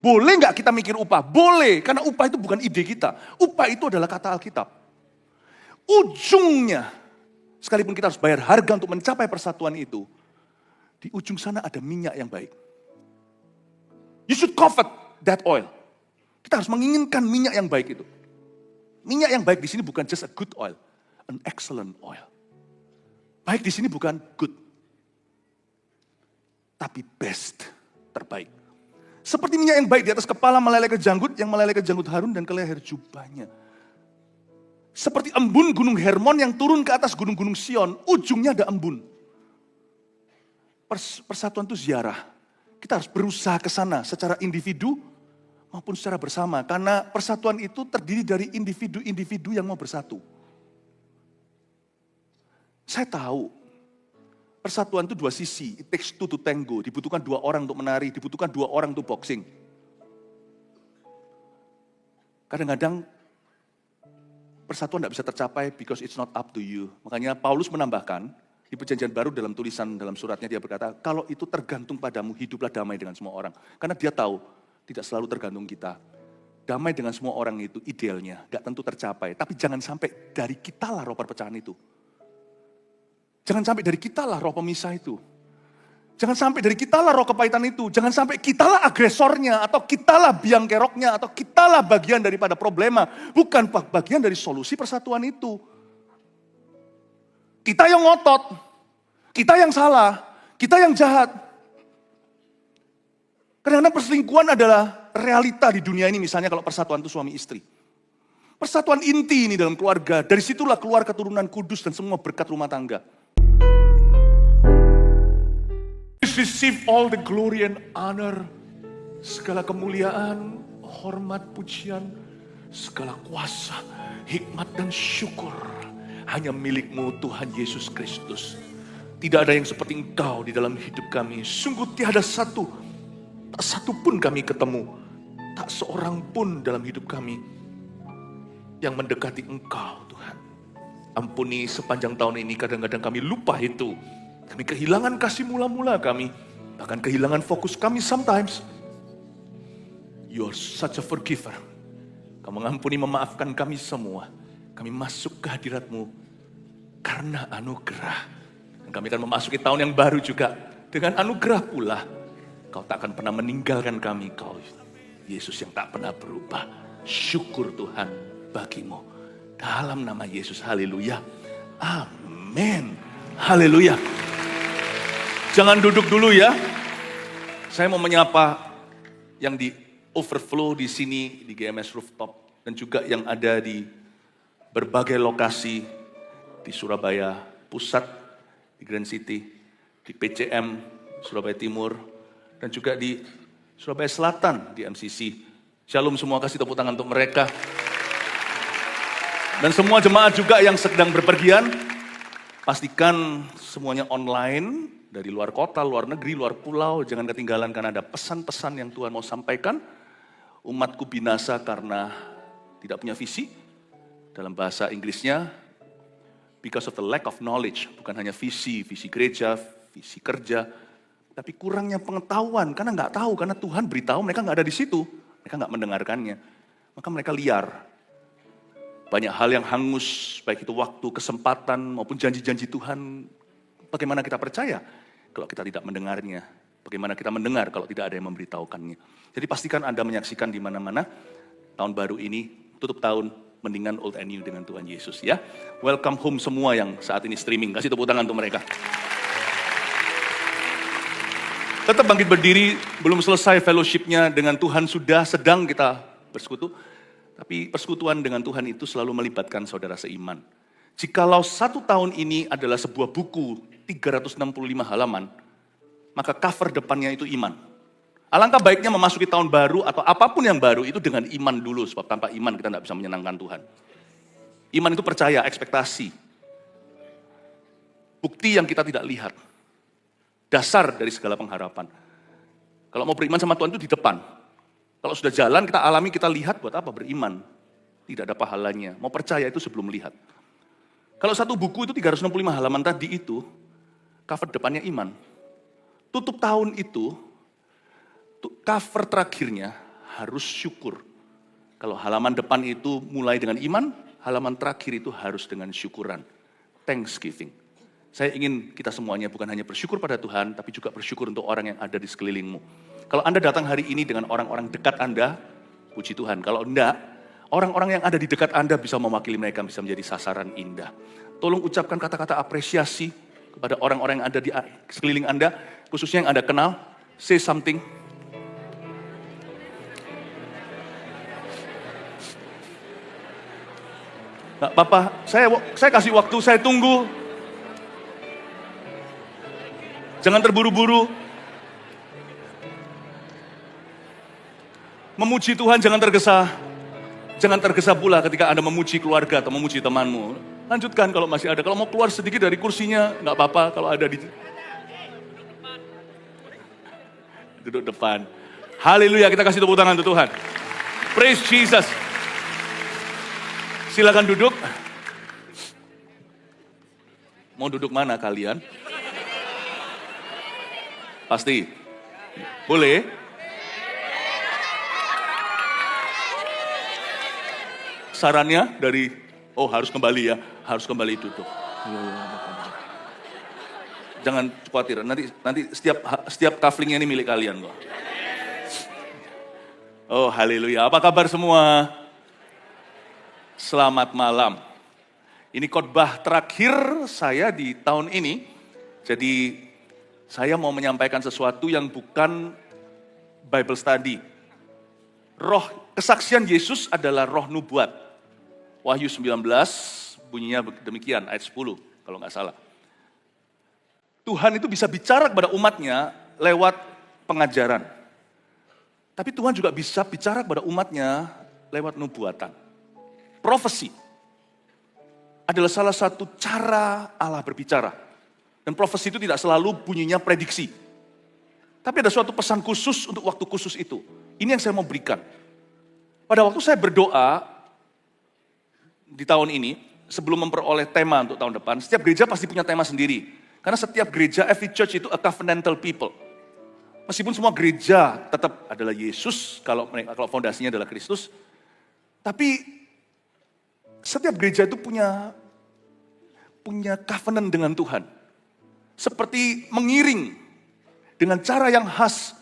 Boleh nggak kita mikir upah? Boleh, karena upah itu bukan ide kita. Upah itu adalah kata Alkitab. Ujungnya, sekalipun kita harus bayar harga untuk mencapai persatuan itu, di ujung sana ada minyak yang baik. You should covet that oil. Kita harus menginginkan minyak yang baik itu. Minyak yang baik di sini bukan just a good oil, an excellent oil. Baik di sini bukan good, tapi best, terbaik. Seperti minyak yang baik di atas kepala meleleh ke janggut, yang meleleh ke janggut Harun dan ke leher jubahnya. Seperti embun gunung Hermon yang turun ke atas gunung-gunung Sion, ujungnya ada embun. Persatuan itu ziarah. Kita harus berusaha ke sana secara individu maupun secara bersama. Karena persatuan itu terdiri dari individu-individu yang mau bersatu. Saya tahu, persatuan itu dua sisi. It takes two to tango. Dibutuhkan 2 orang untuk menari, dibutuhkan 2 orang untuk boxing. Kadang-kadang persatuan tidak bisa tercapai because it's not up to you. Makanya Paulus menambahkan, di Perjanjian Baru dalam tulisan dalam suratnya dia berkata, kalau itu tergantung padamu, hiduplah damai dengan semua orang. Karena dia tahu, tidak selalu tergantung kita. Damai dengan semua orang itu idealnya, gak tentu tercapai. Tapi jangan sampai dari kita lah roh perpecahan itu. Jangan sampai dari kita lah roh pemisah itu. Jangan sampai dari kita lah roh kepahitan itu. Jangan sampai kita lah agresornya, atau kita lah biang keroknya, atau kita lah bagian daripada problema. Bukan bagian dari solusi persatuan itu. Kita yang ngotot, kita yang salah, kita yang jahat. Kadang-kadang perselingkuhan adalah realita di dunia ini, misalnya kalau persatuan itu suami istri. Persatuan inti ini dalam keluarga, dari situlah keluar keturunan kudus dan semua berkat rumah tangga. Receive all the glory and honor, segala kemuliaan, hormat, pujian, segala kuasa, hikmat dan syukur. Hanya milik-Mu Tuhan Yesus Kristus. Tidak ada yang seperti Engkau di dalam hidup kami. Sungguh tiada satu, tak satu pun kami ketemu. Tak seorang pun dalam hidup kami yang mendekati Engkau Tuhan. Ampuni sepanjang tahun ini kadang-kadang kami lupa itu. Kami kehilangan kasih mula-mula kami. Bahkan kehilangan fokus kami sometimes. You are such a forgiver. Kau mengampuni, memaafkan kami semua. Kami masuk ke hadirat-Mu karena anugerah. Dan kami akan memasuki tahun yang baru juga dengan anugerah pula. Kau tak akan pernah meninggalkan kami. Kau Yesus yang tak pernah berubah. Syukur Tuhan bagi-Mu. Dalam nama Yesus, haleluya. Amin. Haleluya. Jangan duduk dulu ya. Saya mau menyapa yang di overflow di sini di GMS Rooftop. Dan juga yang ada di berbagai lokasi di Surabaya Pusat, di Grand City, di PCM Surabaya Timur, dan juga di Surabaya Selatan di MCC. Shalom semua, kasih tepuk tangan untuk mereka. Dan semua jemaat juga yang sedang berpergian, pastikan semuanya online, dari luar kota, luar negeri, luar pulau, jangan ketinggalan karena ada pesan-pesan yang Tuhan mau sampaikan. Umatku binasa karena tidak punya visi. Dalam bahasa Inggrisnya, because of the lack of knowledge, bukan hanya visi gereja, visi kerja, tapi kurangnya pengetahuan, karena nggak tahu, karena Tuhan beritahu mereka nggak ada di situ, mereka nggak mendengarkannya, maka mereka liar. Banyak hal yang hangus, baik itu waktu, kesempatan, maupun janji-janji Tuhan. Bagaimana kita percaya kalau kita tidak mendengarnya? Bagaimana kita mendengar kalau tidak ada yang memberitahukannya? Jadi pastikan Anda menyaksikan di mana-mana tahun baru ini, tutup tahun, mendingan old and new dengan Tuhan Yesus ya. Welcome home semua yang saat ini streaming. Kasih tepuk tangan untuk mereka. Tetap bangkit berdiri, belum selesai fellowship-nya dengan Tuhan, sudah sedang kita bersekutu. Tapi persekutuan dengan Tuhan itu selalu melibatkan saudara seiman. Jikalau 1 tahun ini adalah sebuah buku 365 halaman, maka cover depannya itu iman. Alangkah baiknya memasuki tahun baru atau apapun yang baru itu dengan iman dulu. Sebab tanpa iman kita tidak bisa menyenangkan Tuhan. Iman itu percaya, ekspektasi. Bukti yang kita tidak lihat. Dasar dari segala pengharapan. Kalau mau beriman sama Tuhan itu di depan. Kalau sudah jalan kita alami, kita lihat, buat apa beriman? Tidak ada pahalanya. Mau percaya itu sebelum lihat. Kalau satu buku itu 365 halaman tadi itu, cover depannya iman. Tutup tahun itu, cover terakhirnya harus syukur. Kalau halaman depan itu mulai dengan iman, halaman terakhir itu harus dengan syukuran. Thanksgiving. Saya ingin kita semuanya bukan hanya bersyukur pada Tuhan, tapi juga bersyukur untuk orang yang ada di sekelilingmu. Kalau Anda datang hari ini dengan orang-orang dekat Anda, puji Tuhan. Kalau enggak, orang-orang yang ada di dekat Anda bisa mewakili mereka, bisa menjadi sasaran indah. Tolong ucapkan kata-kata apresiasi kepada orang-orang yang ada di sekeliling Anda, khususnya yang Anda kenal. Say something. Nggak apa-apa, saya kasih waktu, saya tunggu. Jangan terburu-buru. Memuji Tuhan jangan tergesa. Jangan tergesa pula ketika Anda memuji keluarga atau memuji temanmu. Lanjutkan kalau masih ada. Kalau mau keluar sedikit dari kursinya, nggak apa-apa kalau ada di duduk depan. Haleluya, kita kasih tepuk tangan untuk Tuhan. Praise Jesus. Silakan duduk. Mau duduk mana kalian? Pasti? Boleh? Sarannya dari, harus kembali ya. Harus kembali duduk. Jangan khawatir, nanti setiap kaflingnya ini milik kalian kok. Oh haleluya, apa kabar semua? Selamat malam. Ini khotbah terakhir saya di tahun ini. Jadi saya mau menyampaikan sesuatu yang bukan Bible study. Roh kesaksian Yesus adalah roh nubuat. Wahyu 19 bunyinya demikian, ayat 10 kalau nggak salah. Tuhan itu bisa bicara kepada umatnya lewat pengajaran. Tapi Tuhan juga bisa bicara kepada umatnya lewat nubuatan. Profesi adalah salah satu cara Allah berbicara. Dan profesi itu tidak selalu bunyinya prediksi. Tapi ada suatu pesan khusus untuk waktu khusus itu. Ini yang saya mau berikan. Pada waktu saya berdoa di tahun ini, sebelum memperoleh tema untuk tahun depan, setiap gereja pasti punya tema sendiri. Karena setiap gereja, every church itu a covenantal people. Meskipun semua gereja tetap adalah Yesus, kalau fondasinya adalah Kristus. Tapi setiap gereja itu punya covenant dengan Tuhan. Seperti mengiring dengan cara yang khas.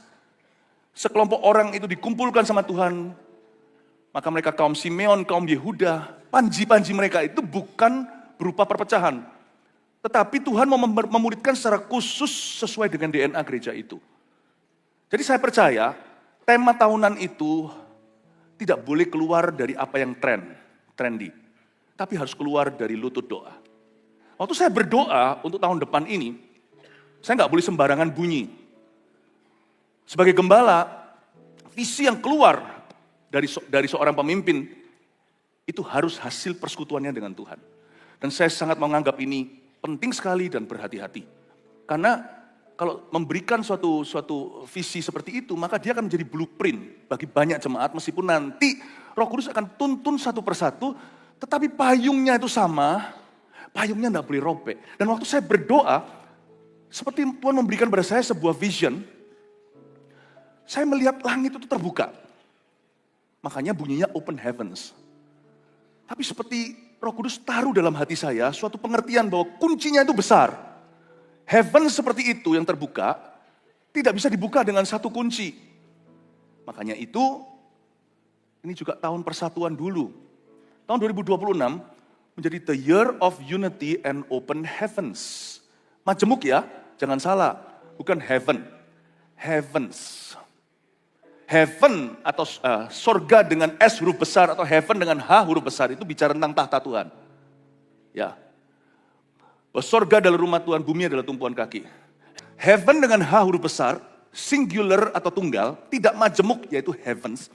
Sekelompok orang itu dikumpulkan sama Tuhan. Maka mereka kaum Simeon, kaum Yehuda, panji-panji mereka itu bukan berupa perpecahan. Tetapi Tuhan mau memuridkan secara khusus sesuai dengan DNA gereja itu. Jadi saya percaya tema tahunan itu tidak boleh keluar dari apa yang trendy. Tapi harus keluar dari lutut doa. Waktu saya berdoa untuk tahun depan ini, saya nggak boleh sembarangan bunyi. Sebagai gembala, visi yang keluar dari seorang pemimpin, itu harus hasil persekutuannya dengan Tuhan. Dan saya sangat menganggap ini penting sekali dan berhati-hati. Karena kalau memberikan suatu visi seperti itu, maka dia akan menjadi blueprint bagi banyak jemaat, meskipun nanti Roh Kudus akan tuntun satu persatu, tetapi payungnya itu sama, payungnya tidak boleh robek. Dan waktu saya berdoa, seperti Tuhan memberikan pada saya sebuah vision, saya melihat langit itu terbuka. Makanya bunyinya open heavens. Tapi seperti Roh Kudus taruh dalam hati saya suatu pengertian bahwa kuncinya itu besar. Heaven seperti itu yang terbuka, tidak bisa dibuka dengan satu kunci. Makanya itu, ini juga tahun persatuan dulu. Tahun 2026 menjadi the year of unity and open heavens. Majemuk ya, jangan salah, bukan heaven, heavens. Heaven atau sorga dengan S huruf besar atau heaven dengan H huruf besar itu bicara tentang tahta Tuhan. Ya, sorga adalah rumah Tuhan, bumi adalah tumpuan kaki. Heaven dengan H huruf besar, singular atau tunggal, tidak majemuk yaitu heavens,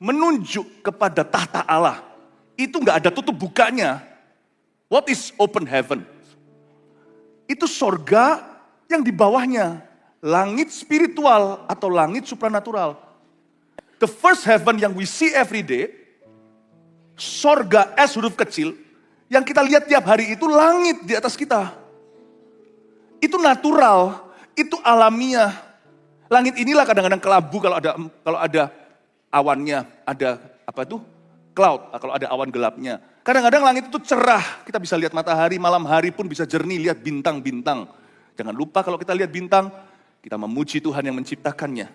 menunjuk kepada tahta Allah. Itu nggak ada tutup bukanya. What is open heaven? Itu sorga yang di bawahnya. Langit spiritual atau langit supranatural. The first heaven yang we see every day, sorga S huruf kecil, yang kita lihat tiap hari itu langit di atas kita. Itu natural, itu alamiah. Langit inilah kadang-kadang kelabu kalau ada awannya, ada apa itu? Cloud, kalau ada awan gelapnya. Kadang-kadang langit itu cerah, kita bisa lihat matahari, malam hari pun bisa jernih, lihat bintang-bintang. Jangan lupa kalau kita lihat bintang, kita memuji Tuhan yang menciptakannya.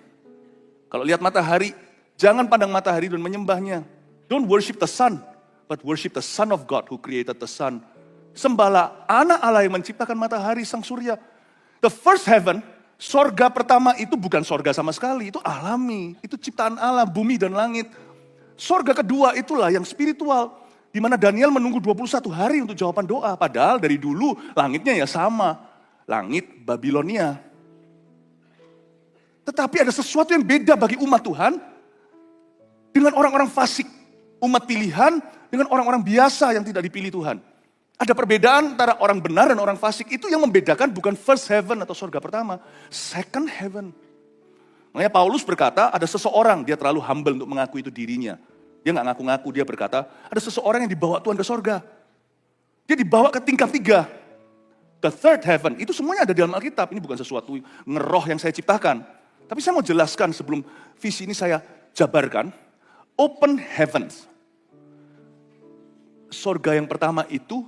Kalau lihat matahari, jangan pandang matahari dan menyembahnya. Don't worship the sun, but worship the Son of God who created the sun. Sembahlah anak Allah yang menciptakan matahari, sang surya. The first heaven, sorga pertama itu bukan sorga sama sekali, itu alami, itu ciptaan Allah, bumi dan langit. Sorga kedua itulah yang spiritual, di mana Daniel menunggu 21 hari untuk jawaban doa. Padahal dari dulu langitnya ya sama, langit Babilonia. Tetapi ada sesuatu yang beda bagi umat Tuhan dengan orang-orang fasik, umat pilihan dengan orang-orang biasa yang tidak dipilih Tuhan. Ada perbedaan antara orang benar dan orang fasik. Itu yang membedakan bukan first heaven atau sorga pertama, second heaven. Makanya Paulus berkata, ada seseorang, dia terlalu humble untuk mengaku itu dirinya. Dia nggak ngaku-ngaku, dia berkata, ada seseorang yang dibawa Tuhan ke sorga. Dia dibawa ke tingkat 3. The third heaven, itu semuanya ada di dalam Alkitab. Ini bukan sesuatu ngeroh yang saya ciptakan. Tapi saya mau jelaskan sebelum visi ini saya jabarkan. Open heavens. Sorga yang pertama itu,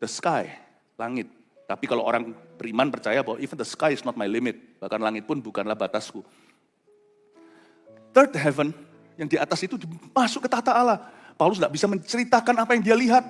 the sky, langit. Tapi kalau orang beriman percaya bahwa even the sky is not my limit. Bahkan langit pun bukanlah batasku. Third heaven, yang di atas itu masuk ke tahta Allah. Paulus tidak bisa menceritakan apa yang dia lihat.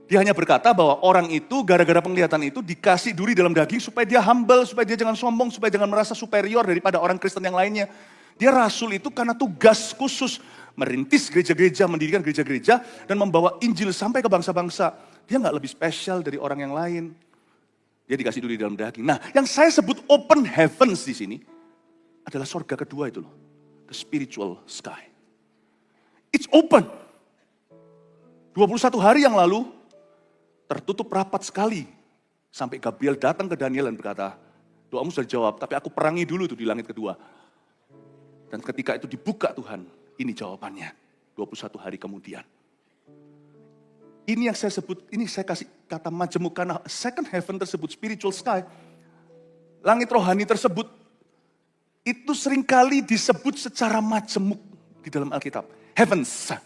Dia hanya berkata bahwa orang itu gara-gara penglihatan itu dikasih duri dalam daging supaya dia humble, supaya dia jangan sombong, supaya jangan merasa superior daripada orang Kristen yang lainnya. Dia rasul itu karena tugas khusus merintis gereja-gereja, mendirikan gereja-gereja dan membawa Injil sampai ke bangsa-bangsa. Dia nggak lebih spesial dari orang yang lain. Dia dikasih duri dalam daging. Nah, yang saya sebut open heavens di sini adalah sorga kedua itu loh. The spiritual sky. It's open. 21 hari yang lalu, tertutup rapat sekali. Sampai Gabriel datang ke Daniel dan berkata, doamu sudah dijawab, tapi aku perangi dulu itu di langit kedua. Dan ketika itu dibuka Tuhan, ini jawabannya. 21 hari kemudian. Ini yang saya sebut, ini saya kasih kata majemuk, karena second heaven tersebut, spiritual sky. Langit rohani tersebut, itu seringkali disebut secara majemuk di dalam Alkitab. Heavens.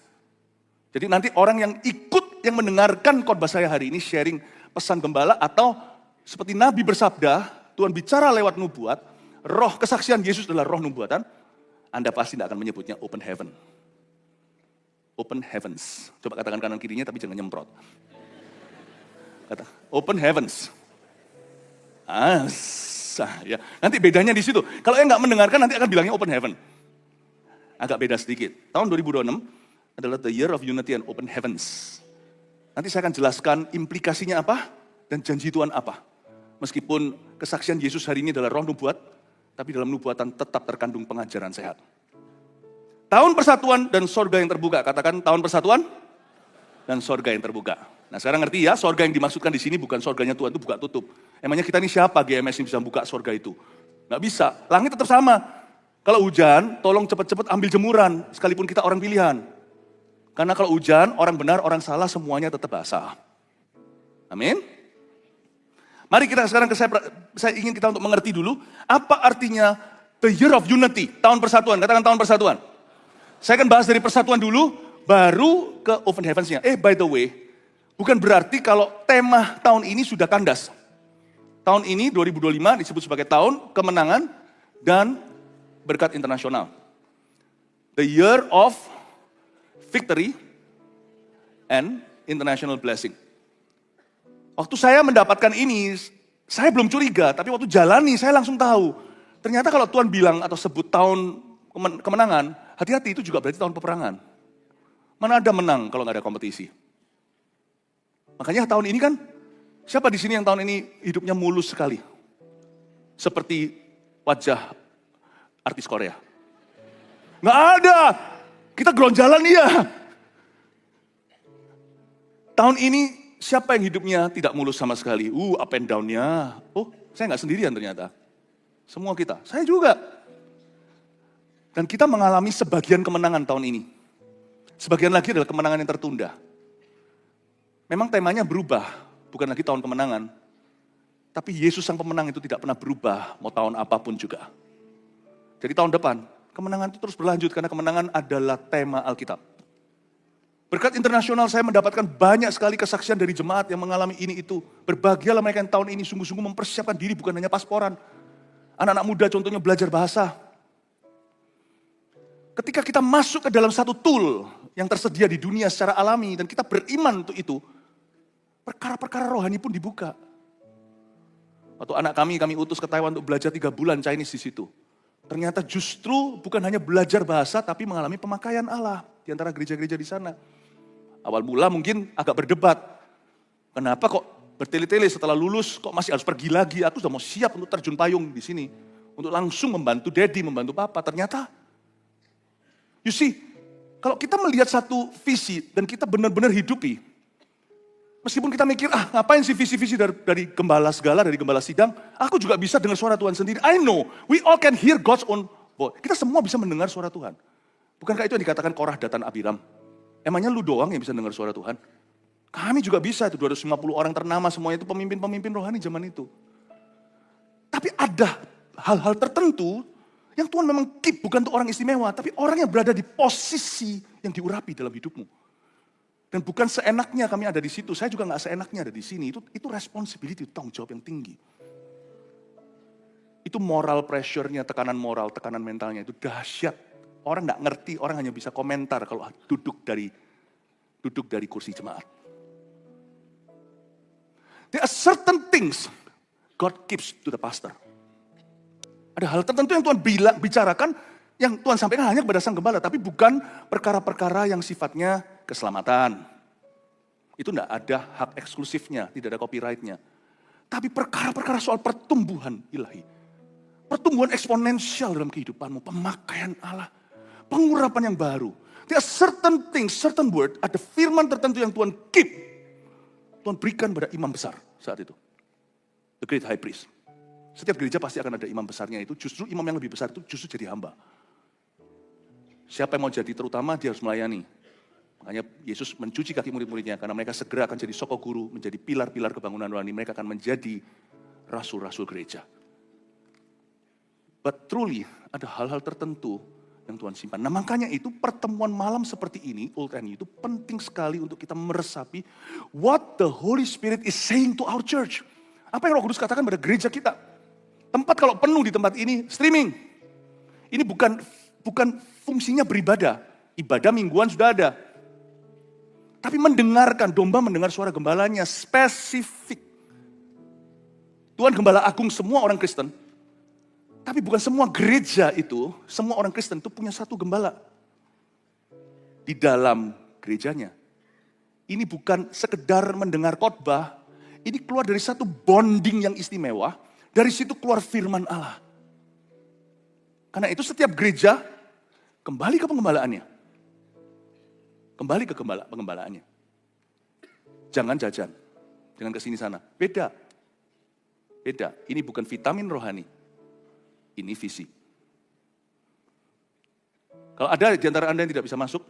Jadi nanti orang yang ikut, yang mendengarkan khotbah saya hari ini, sharing pesan gembala, atau seperti Nabi bersabda, Tuhan bicara lewat nubuat, roh kesaksian Yesus adalah roh nubuatan, Anda pasti tidak akan menyebutnya open heaven. Open heavens. Coba katakan kanan kirinya tapi jangan nyemprot. Kata, open heavens. Ya. Nanti bedanya di situ. Kalau yang nggak mendengarkan nanti akan bilangnya open heaven. Agak beda sedikit. Tahun 2026 adalah the year of unity and open heavens. Nanti saya akan jelaskan implikasinya apa dan janji Tuhan apa. Meskipun kesaksian Yesus hari ini adalah roh nubuat, tapi dalam nubuatan tetap terkandung pengajaran sehat. Tahun persatuan dan sorga yang terbuka. Katakan tahun persatuan dan sorga yang terbuka. Nah sekarang ngerti ya, sorga yang dimaksudkan di sini bukan sorganya Tuhan itu buka tutup. Emangnya kita ini siapa GMS yang bisa buka sorga itu? Nggak bisa, langit tetap sama. Kalau hujan, tolong cepat-cepat ambil jemuran, sekalipun kita orang pilihan. Karena kalau hujan, orang benar, orang salah, semuanya tetap basah. Amin. Mari kita sekarang, saya ingin kita untuk mengerti dulu, apa artinya the year of unity, tahun persatuan, katakan tahun persatuan. Saya akan bahas dari persatuan dulu, baru ke open heavens-nya. By the way, bukan berarti kalau tema tahun ini sudah kandas. Tahun ini 2025 disebut sebagai tahun kemenangan dan berkat internasional. The year of victory and international blessing. Waktu saya mendapatkan ini, saya belum curiga, tapi waktu jalani saya langsung tahu. Ternyata kalau Tuhan bilang atau sebut tahun kemenangan, hati-hati itu juga berarti tahun peperangan. Mana ada menang kalau nggak ada kompetisi. Makanya tahun ini kan, siapa di sini yang tahun ini hidupnya mulus sekali? Seperti wajah artis Korea. Nggak ada, kita gelonjalan iya. Tahun ini siapa yang hidupnya tidak mulus sama sekali? Up and down-nya. Oh, saya nggak sendirian ternyata. Semua kita, saya juga. Dan kita mengalami sebagian kemenangan tahun ini. Sebagian lagi adalah kemenangan yang tertunda. Memang temanya berubah, bukan lagi tahun kemenangan. Tapi Yesus sang pemenang itu tidak pernah berubah, mau tahun apapun juga. Jadi tahun depan, Kemenangan itu terus berlanjut karena kemenangan adalah tema Alkitab. Berkat internasional saya mendapatkan banyak sekali kesaksian dari jemaat yang mengalami ini itu. Berbahagialah mereka yang tahun ini sungguh-sungguh mempersiapkan diri bukan hanya pasporan. Anak-anak muda contohnya belajar bahasa. Ketika kita masuk ke dalam satu tool yang tersedia di dunia secara alami dan kita beriman untuk itu, perkara-perkara rohani pun dibuka. Waktu anak kami utus ke Taiwan untuk belajar 3 bulan Chinese di situ. Ternyata justru bukan hanya belajar bahasa, tapi mengalami pemakaian Allah di antara gereja-gereja di sana. Awal mula mungkin agak berdebat. Kenapa kok bertele-tele setelah lulus, kok masih harus pergi lagi? Aku sudah mau siap untuk terjun payung di sini. Untuk langsung membantu daddy, membantu papa. Ternyata, you see, kalau kita melihat satu visi dan kita benar-benar hidupi, meskipun kita mikir, ngapain sih visi-visi dari gembala segala, dari gembala sidang, aku juga bisa dengar suara Tuhan sendiri. I know, we all can hear God's own voice. Kita semua bisa mendengar suara Tuhan. Bukankah itu yang dikatakan Korah, Datan, Abiram? Emangnya lu doang yang bisa dengar suara Tuhan? Kami juga bisa, itu 250 orang ternama semuanya itu pemimpin-pemimpin rohani zaman itu. Tapi ada hal-hal tertentu yang Tuhan memang keep, bukan untuk orang istimewa, tapi orang yang berada di posisi yang diurapi dalam hidupmu. Dan bukan seenaknya kami ada di situ, saya juga gak seenaknya ada di sini. Itu responsibility, tanggung jawab yang tinggi. Itu moral pressure-nya, tekanan moral, tekanan mentalnya itu dahsyat. Orang gak ngerti, orang hanya bisa komentar kalau duduk dari kursi jemaat. There are certain things God keeps to the pastor. Ada hal tertentu yang Tuhan bicarakan, yang Tuhan sampaikan hanya kepada sang gembala, tapi bukan perkara-perkara yang sifatnya keselamatan. Itu tidak ada hak eksklusifnya, tidak ada copyright-nya. Tapi perkara-perkara soal pertumbuhan ilahi. Pertumbuhan eksponensial dalam kehidupanmu, pemakaian Allah, pengurapan yang baru. There are certain things, certain word, ada firman tertentu yang Tuhan keep. Tuhan berikan pada imam besar saat itu. The great high priest. Setiap gereja pasti akan ada imam besarnya itu, justru imam yang lebih besar itu justru jadi hamba. Siapa yang mau jadi terutama, dia harus melayani. Makanya Yesus mencuci kaki murid-muridnya, karena mereka segera akan jadi soko guru, menjadi pilar-pilar kebangunan rohani, mereka akan menjadi rasul-rasul gereja. But truly, ada hal-hal tertentu yang Tuhan simpan. Nah makanya itu pertemuan malam seperti ini, Old and New, itu penting sekali untuk kita meresapi what the Holy Spirit is saying to our church. Apa yang Roh Kudus katakan pada gereja kita. Tempat kalau penuh di tempat ini, streaming. Ini bukan fungsinya beribadah. Ibadah mingguan sudah ada. Tapi mendengarkan, domba mendengar suara gembalanya, spesifik. Tuhan Gembala Agung semua orang Kristen. Tapi bukan semua gereja itu, semua orang Kristen itu punya satu gembala. Di dalam gerejanya. Ini bukan sekedar mendengar khotbah, ini keluar dari satu bonding yang istimewa, dari situ keluar firman Allah. Karena itu setiap gereja, kembali ke pengembalaannya. Kembali ke pengembalaannya. Jangan jajan, jangan kesini sana. Beda. Ini bukan vitamin rohani. Ini visi. Kalau ada di antara Anda yang tidak bisa masuk,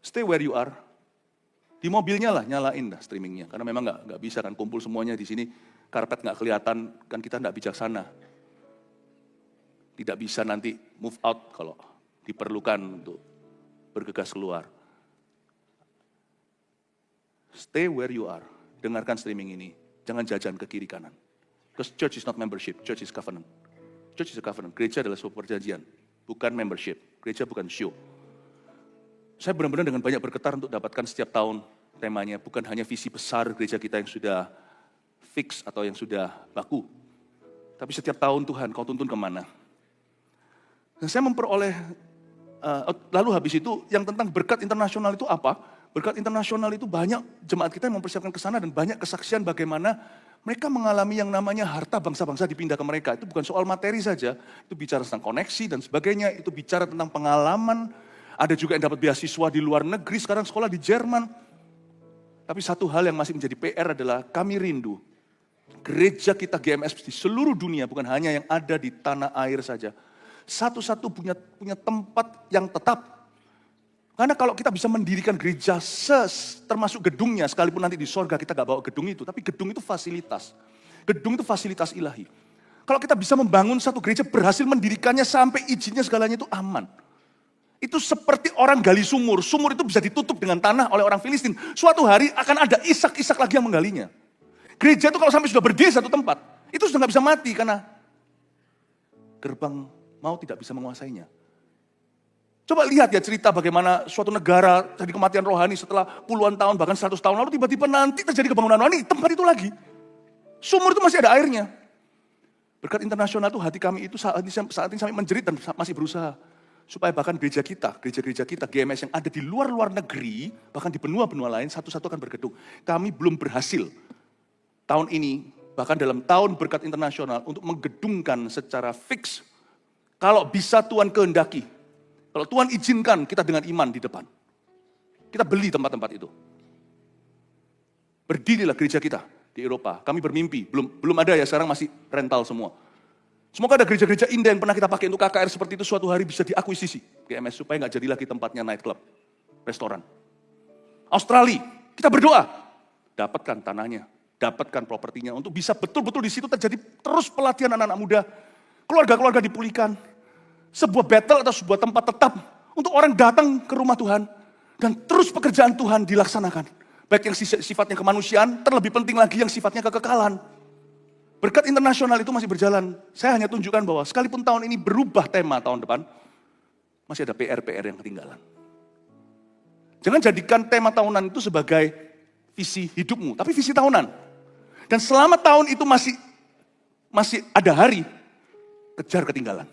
stay where you are. Di mobilnya lah, nyalain dah streamingnya. Karena memang nggak bisa kan kumpul semuanya di sini. Karpet nggak kelihatan, kan kita nggak bijaksana. Tidak bisa nanti move out kalau diperlukan untuk bergegas keluar. Stay where you are. Dengarkan streaming ini. Jangan jajan ke kiri kanan. Because church is not membership, church is covenant. Church is a covenant. Gereja adalah sebuah perjanjian, bukan membership. Gereja bukan show. Saya benar-benar dengan banyak bergetar untuk dapatkan setiap tahun temanya. Bukan hanya visi besar gereja kita yang sudah fix atau yang sudah baku. Tapi setiap tahun Tuhan, kau tuntun kemana? Dan saya memperoleh, lalu habis itu yang tentang berkat internasional itu apa? Berkat internasional itu banyak jemaat kita yang mempersiapkan ke sana dan banyak kesaksian bagaimana mereka mengalami yang namanya harta bangsa-bangsa dipindah ke mereka. Itu bukan soal materi saja, itu bicara tentang koneksi dan sebagainya, itu bicara tentang pengalaman. Ada juga yang dapat beasiswa di luar negeri, sekarang sekolah di Jerman. Tapi satu hal yang masih menjadi PR adalah kami rindu. Gereja kita GMS di seluruh dunia, bukan hanya yang ada di tanah air saja. Satu-satu punya tempat yang tetap. Karena kalau kita bisa mendirikan gereja termasuk gedungnya, sekalipun nanti di sorga kita gak bawa gedung itu, tapi gedung itu fasilitas. Gedung itu fasilitas ilahi. Kalau kita bisa membangun satu gereja, berhasil mendirikannya sampai izinnya segalanya itu aman. Itu seperti orang gali sumur. Sumur itu bisa ditutup dengan tanah oleh orang Filistin. Suatu hari akan ada Ishak lagi yang menggalinya. Gereja itu kalau sampai sudah berdiri satu tempat, itu sudah nggak bisa mati karena gerbang mau tidak bisa menguasainya. Coba lihat ya cerita bagaimana suatu negara terjadi kematian rohani setelah puluhan tahun, bahkan 100 tahun lalu tiba-tiba nanti terjadi kebangunan rohani, tempat itu lagi. Sumur itu masih ada airnya. Berkat internasional itu hati kami itu saat ini sampai menjerit dan masih berusaha. Supaya bahkan gereja-gereja kita, GMS yang ada di luar-luar negeri, bahkan di benua-benua lain, satu-satu akan bergedung. Kami belum berhasil tahun ini, bahkan dalam tahun berkat internasional, untuk menggedungkan secara fix. Kalau bisa Tuhan kehendaki, kalau Tuhan izinkan kita dengan iman di depan. Kita beli tempat-tempat itu. Berdirilah gereja kita di Eropa. Kami bermimpi, belum ada ya, sekarang masih rental semua. Semoga ada gereja-gereja indah yang pernah kita pakai untuk KKR seperti itu suatu hari bisa diakuisisi GMS supaya nggak jadi lagi tempatnya nightclub, restoran. Australia, kita berdoa, dapatkan tanahnya, dapatkan propertinya untuk bisa betul-betul di situ terjadi terus pelatihan anak-anak muda, keluarga-keluarga dipulihkan, sebuah battle atau sebuah tempat tetap untuk orang datang ke rumah Tuhan dan terus pekerjaan Tuhan dilaksanakan. Baik yang sifatnya kemanusiaan, terlebih penting lagi yang sifatnya kekekalan. Berkat internasional itu masih berjalan. Saya hanya tunjukkan bahwa sekalipun tahun ini berubah tema tahun depan, masih ada PR-PR yang ketinggalan. Jangan jadikan tema tahunan itu sebagai visi hidupmu, tapi visi tahunan. Dan selama tahun itu masih ada hari, kejar ketinggalan.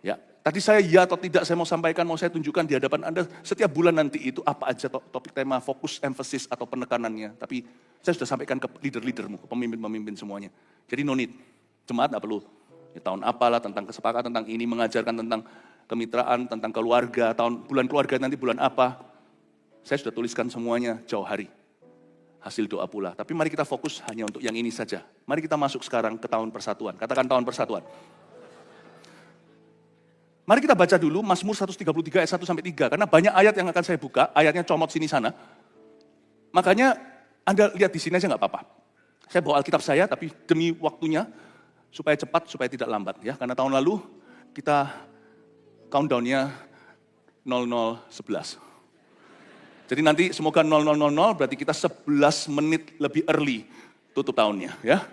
Ya, tadi saya ya atau tidak saya mau sampaikan, mau saya tunjukkan di hadapan Anda setiap bulan nanti itu apa aja topik tema, fokus, emphasis atau penekanannya. Tapi saya sudah sampaikan ke leader-leadermu, ke pemimpin-pemimpin semuanya. Jadi no need, jemaat tidak perlu. Ya, tahun apalah tentang kesepakatan, tentang ini, mengajarkan tentang kemitraan, tentang keluarga, bulan keluarga nanti bulan apa. Saya sudah tuliskan semuanya jauh hari. Hasil doa pula. Tapi mari kita fokus hanya untuk yang ini saja. Mari kita masuk sekarang ke tahun persatuan. Katakan tahun persatuan. Mari kita baca dulu Mazmur 133 ayat 1-3. Karena banyak ayat yang akan saya buka, ayatnya comot sini-sana. Makanya Anda lihat di sini aja nggak apa-apa. Saya bawa Alkitab saya, tapi demi waktunya, supaya cepat, supaya tidak lambat. Ya, karena tahun lalu kita countdown-nya 0011. Jadi nanti semoga 0000 berarti kita 11 menit lebih early tutup tahunnya. Ya,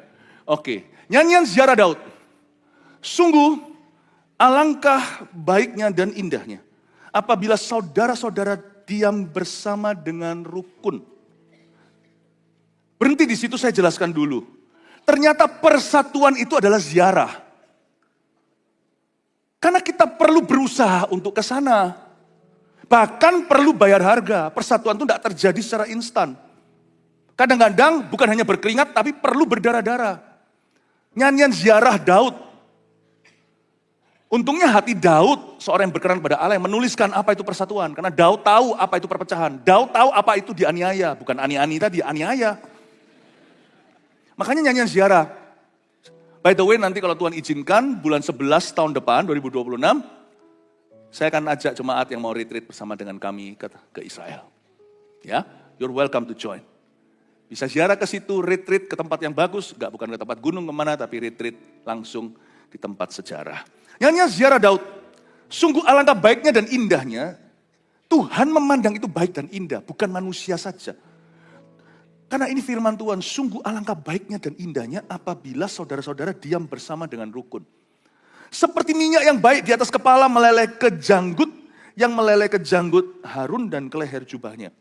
oke. Nyanyian ziarah Daud. Sungguh alangkah baiknya dan indahnya apabila saudara-saudara diam bersama dengan rukun. Berhenti di situ, saya jelaskan dulu. Ternyata persatuan itu adalah ziarah. Karena kita perlu berusaha untuk ke sana. Bahkan perlu bayar harga. Persatuan itu tidak terjadi secara instan. Kadang-kadang bukan hanya berkeringat, tapi perlu berdarah-darah. Nyanyian ziarah Daud. Untungnya hati Daud, seorang yang berkenan pada Allah, yang menuliskan apa itu persatuan. Karena Daud tahu apa itu perpecahan. Daud tahu apa itu dianiaya. Bukan ani-ani tadi, aniaya. Makanya nyanyian ziarah. By the way, nanti kalau Tuhan izinkan, bulan 11 tahun depan, 2026, saya akan ajak jemaat yang mau retreat bersama dengan kami ke Israel. Ya, you're welcome to join. Bisa ziarah ke situ, retreat ke tempat yang bagus, bukan ke tempat gunung kemana, tapi retreat langsung di tempat sejarah. Nyanyian ziarah Daud, sungguh alangkah baiknya dan indahnya, Tuhan memandang itu baik dan indah, bukan manusia saja. Karena ini firman Tuhan, sungguh alangkah baiknya dan indahnya apabila saudara-saudara diam bersama dengan rukun. Seperti minyak yang baik di atas kepala meleleh ke janggut, yang meleleh ke janggut Harun dan ke leher jubahnya.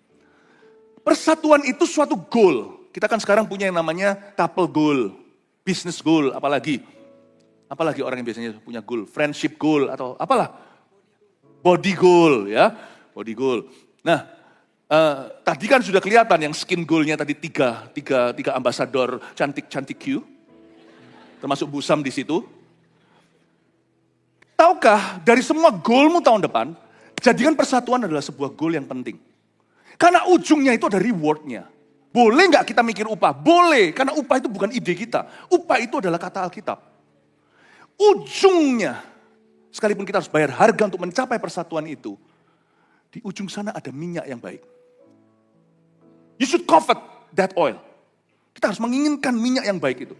Persatuan itu suatu goal. Kita kan sekarang punya yang namanya couple goal, business goal, apalagi orang yang biasanya punya goal, friendship goal atau apalah, body goal ya, body goal. Nah, tadi kan sudah kelihatan yang skin goal-nya tadi tiga ambasador cantik-cantik Q, termasuk Bu Sam di situ. Tahukah dari semua goalmu tahun depan, jadikan persatuan adalah sebuah goal yang penting. Karena ujungnya itu ada reward-nya. Boleh nggak kita mikir upah? Boleh, karena upah itu bukan ide kita. Upah itu adalah kata Alkitab. Ujungnya, sekalipun kita harus bayar harga untuk mencapai persatuan itu, di ujung sana ada minyak yang baik. You should covet that oil. Kita harus menginginkan minyak yang baik itu.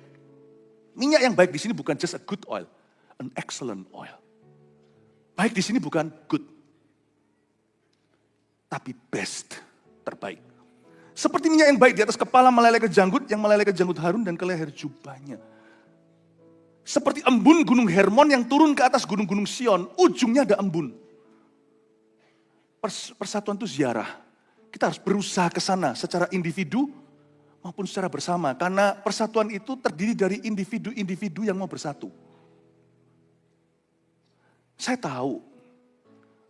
Minyak yang baik di sini bukan just a good oil, an excellent oil. Baik di sini bukan good, tapi best, terbaik. Seperti minyak yang baik di atas kepala meleleh ke janggut, yang meleleh ke janggut Harun dan ke leher jubahnya. Seperti embun gunung Hermon yang turun ke atas gunung-gunung Sion, ujungnya ada embun. Persatuan itu ziarah. Kita harus berusaha ke sana secara individu maupun secara bersama. Karena persatuan itu terdiri dari individu-individu yang mau bersatu. Saya tahu,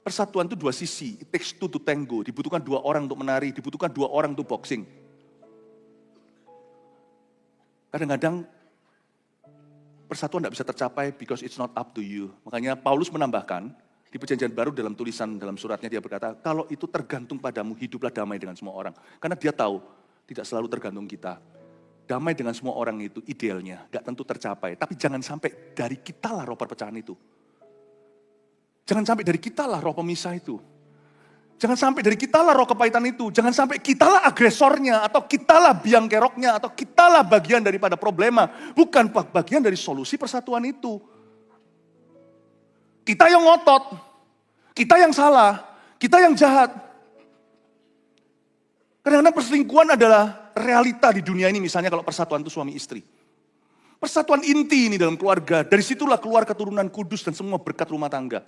persatuan itu dua sisi. It takes two to tango. Dibutuhkan 2 orang untuk menari, dibutuhkan 2 orang untuk boxing. Kadang-kadang persatuan tidak bisa tercapai because it's not up to you. Makanya Paulus menambahkan, di Perjanjian Baru dalam tulisan dalam suratnya dia berkata, kalau itu tergantung padamu, hiduplah damai dengan semua orang. Karena dia tahu, tidak selalu tergantung kita. Damai dengan semua orang itu idealnya, gak tentu tercapai. Tapi jangan sampai dari kita lah roh perpecahan itu. Jangan sampai dari kita lah roh pemisah itu. Jangan sampai dari kita lah roh kepahitan itu. Jangan sampai kita lah agresornya, atau kita lah biang keroknya, atau kita lah bagian daripada problema. Bukan bagian dari solusi persatuan itu. Kita yang ngotot, kita yang salah, kita yang jahat. Kadang-kadang perselingkuhan adalah realita di dunia ini, misalnya kalau persatuan itu suami istri. Persatuan inti ini dalam keluarga, dari situlah keluar keturunan kudus dan semua berkat rumah tangga.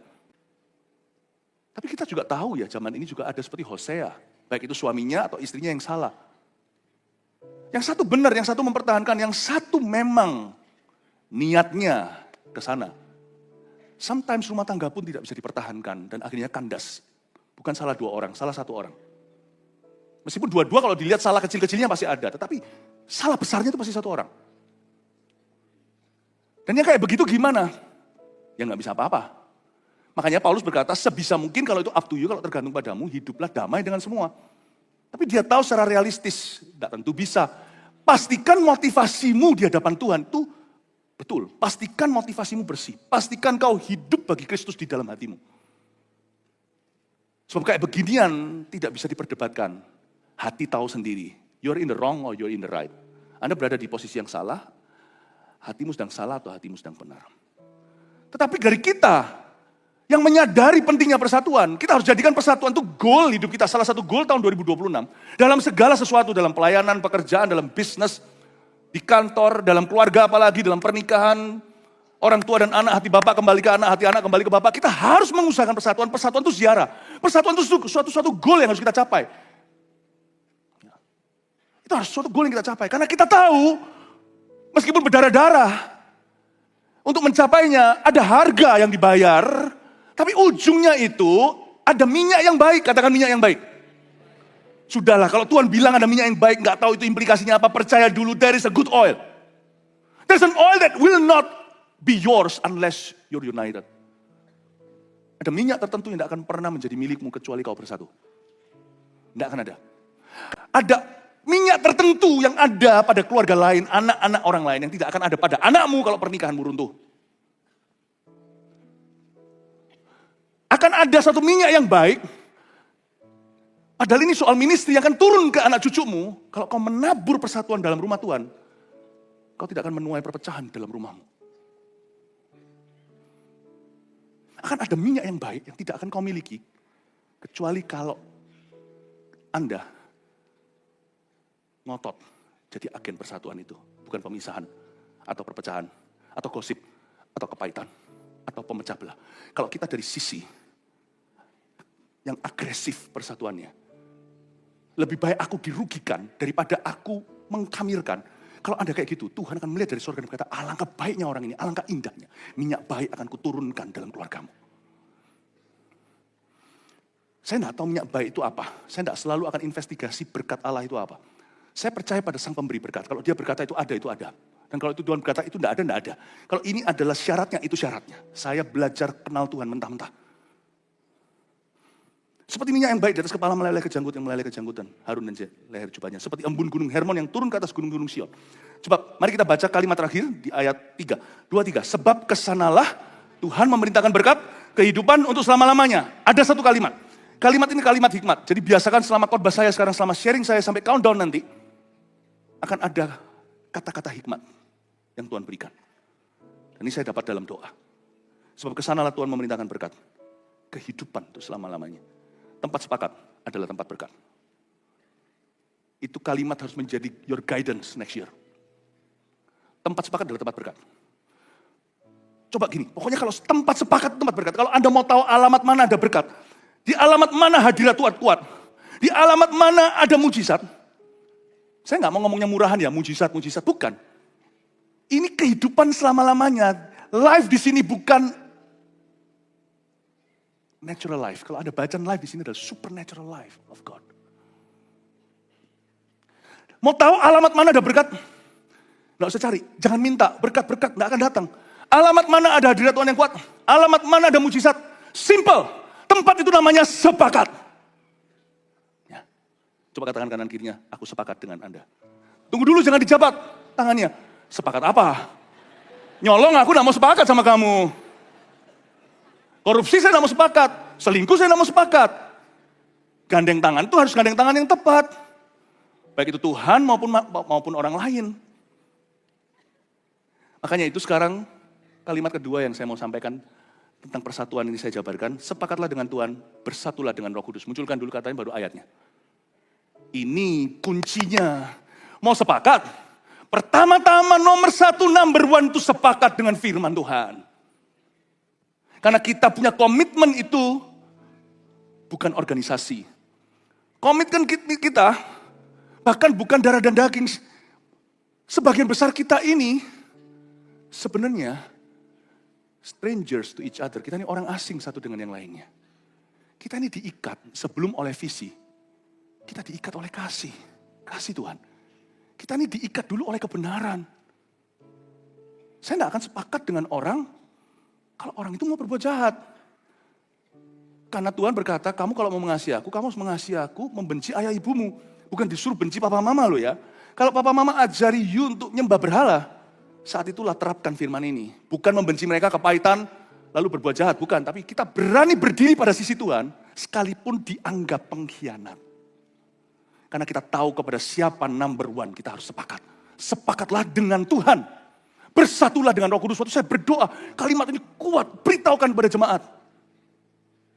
Tapi kita juga tahu ya, zaman ini juga ada seperti Hosea, baik itu suaminya atau istrinya yang salah. Yang satu benar, yang satu mempertahankan, yang satu memang niatnya ke sana. Sometimes rumah tangga pun tidak bisa dipertahankan dan akhirnya kandas. Bukan salah 2 orang, salah 1 orang. Meskipun dua-dua kalau dilihat salah kecil-kecilnya pasti ada, tetapi salah besarnya itu pasti 1 orang. Dan yang kayak begitu gimana? Ya nggak bisa apa-apa. Makanya Paulus berkata, sebisa mungkin kalau itu up to you, kalau tergantung padamu, hiduplah damai dengan semua. Tapi dia tahu secara realistis, tidak tentu bisa. Pastikan motivasimu di hadapan Tuhan itu betul, pastikan motivasimu bersih. Pastikan kau hidup bagi Kristus di dalam hatimu. Sebab kayak beginian tidak bisa diperdebatkan. Hati tahu sendiri, you're in the wrong or you're in the right. Anda berada di posisi yang salah, hatimu sedang salah atau hatimu sedang benar. Tetapi dari kita yang menyadari pentingnya persatuan, kita harus jadikan persatuan itu goal hidup kita. Salah satu goal tahun 2026. Dalam segala sesuatu, dalam pelayanan, pekerjaan, dalam bisnis, di kantor, dalam keluarga apalagi, dalam pernikahan, orang tua dan anak, hati bapak kembali ke anak, hati anak kembali ke bapak. Kita harus mengusahakan persatuan. Persatuan itu ziarah. Persatuan itu suatu goal yang harus kita capai. Itu harus suatu goal yang kita capai. Karena kita tahu, meskipun berdarah-darah, untuk mencapainya ada harga yang dibayar, tapi ujungnya itu ada minyak yang baik. Katakan minyak yang baik. Sudahlah, kalau Tuhan bilang ada minyak yang baik, nggak tahu itu implikasinya apa, percaya dulu, there is a good oil. There's an oil that will not be yours unless you're united. Ada minyak tertentu yang tidak akan pernah menjadi milikmu kecuali kau bersatu. Tidak akan ada. Ada minyak tertentu yang ada pada keluarga lain, anak-anak orang lain, yang tidak akan ada pada anakmu kalau pernikahanmu runtuh. Akan ada satu minyak yang baik, padahal ini soal ministry yang akan turun ke anak cucumu. Kalau kau menabur persatuan dalam rumah Tuhan, kau tidak akan menuai perpecahan dalam rumahmu. Akan ada minyak yang baik yang tidak akan kau miliki, kecuali kalau Anda ngotot jadi agen persatuan itu. Bukan pemisahan, atau perpecahan, atau gosip, atau kepahitan, atau pemecah belah. Kalau kita dari sisi yang agresif persatuannya, lebih baik aku dirugikan daripada aku mengkamirkan. Kalau Anda kayak gitu, Tuhan akan melihat dari surga dan berkata, alangkah baiknya orang ini, alangkah indahnya. Minyak baik akan kuturunkan dalam keluargamu. Saya tidak tahu minyak baik itu apa. Saya tidak selalu akan investigasi berkat Allah itu apa. Saya percaya pada sang pemberi berkat. Kalau dia berkata itu ada, itu ada. Dan kalau itu Tuhan berkata itu tidak ada, tidak ada. Kalau ini adalah syaratnya, itu syaratnya. Saya belajar kenal Tuhan mentah-mentah. Seperti minyak yang baik di atas kepala meleleh ke janggut, yang meleleh ke janggutan Harun dan leher jubahnya. Seperti embun gunung Hermon yang turun ke atas gunung-gunung Sion. Coba, mari kita baca kalimat terakhir di ayat 3. 2-3. Sebab kesanalah Tuhan memerintahkan berkat kehidupan untuk selama-lamanya. Ada satu kalimat. Kalimat ini kalimat hikmat. Jadi biasakan selama khotbah saya sekarang, selama sharing saya sampai countdown nanti, akan ada kata-kata hikmat yang Tuhan berikan. Dan ini saya dapat dalam doa. Sebab kesanalah Tuhan memerintahkan berkat. Kehidupan itu selama-lamanya. Tempat sepakat adalah tempat berkat. Itu kalimat harus menjadi your guidance next year. Tempat sepakat adalah tempat berkat. Coba gini, pokoknya kalau tempat sepakat tempat berkat. Kalau Anda mau tahu alamat mana ada berkat. Di alamat mana hadirat Tuhan kuat. Di alamat mana ada mujizat. Saya nggak mau ngomongnya murahan ya, mujizat. Bukan. Ini kehidupan selama-lamanya. Life di sini bukan natural life. Kalau ada bacaan life di sini adalah supernatural life of God. Mau tahu alamat mana ada berkat? Nggak usah cari, jangan minta berkat-berkat, nggak akan datang. Alamat mana ada hadirat Tuhan yang kuat? Alamat mana ada mujizat? Simple, tempat itu namanya sepakat. Ya. Coba katakan kanan kirinya, aku sepakat dengan Anda. Tunggu dulu, jangan dijabat tangannya. Sepakat apa? Nyolong aku nggak mau sepakat sama kamu. Korupsi saya nggak mau sepakat. Selingkuh saya nggak mau sepakat. Gandeng tangan itu harus gandeng tangan yang tepat. Baik itu Tuhan maupun orang lain. Makanya itu sekarang kalimat kedua yang saya mau sampaikan tentang persatuan ini saya jabarkan. Sepakatlah dengan Tuhan, bersatulah dengan Roh Kudus. Munculkan dulu katanya baru ayatnya. Ini kuncinya. Mau sepakat? Pertama-tama nomor satu, number one itu sepakat dengan firman Tuhan. Karena kita punya komitmen itu bukan organisasi. Komitmen kita bahkan bukan darah dan daging. Sebagian besar kita ini sebenarnya strangers to each other. Kita ini orang asing satu dengan yang lainnya. Kita ini diikat sebelum oleh visi. Kita diikat oleh kasih. Kasih Tuhan. Kita ini diikat dulu oleh kebenaran. Saya tidak akan sepakat dengan orang kalau orang itu mau berbuat jahat. Karena Tuhan berkata, kamu kalau mau mengasihi aku, kamu harus mengasihi aku, membenci ayah ibumu. Bukan disuruh benci papa mama lo ya. Kalau papa mama ajari you untuk nyembah berhala, saat itulah terapkan firman ini. Bukan membenci mereka kepahitan, lalu berbuat jahat. Bukan, tapi kita berani berdiri pada sisi Tuhan, sekalipun dianggap pengkhianat. Karena kita tahu kepada siapa number one, kita harus sepakat. Sepakatlah dengan Tuhan. Bersatulah dengan Roh Kudus. Waktu saya berdoa, kalimat ini kuat, beritahukan kepada jemaat.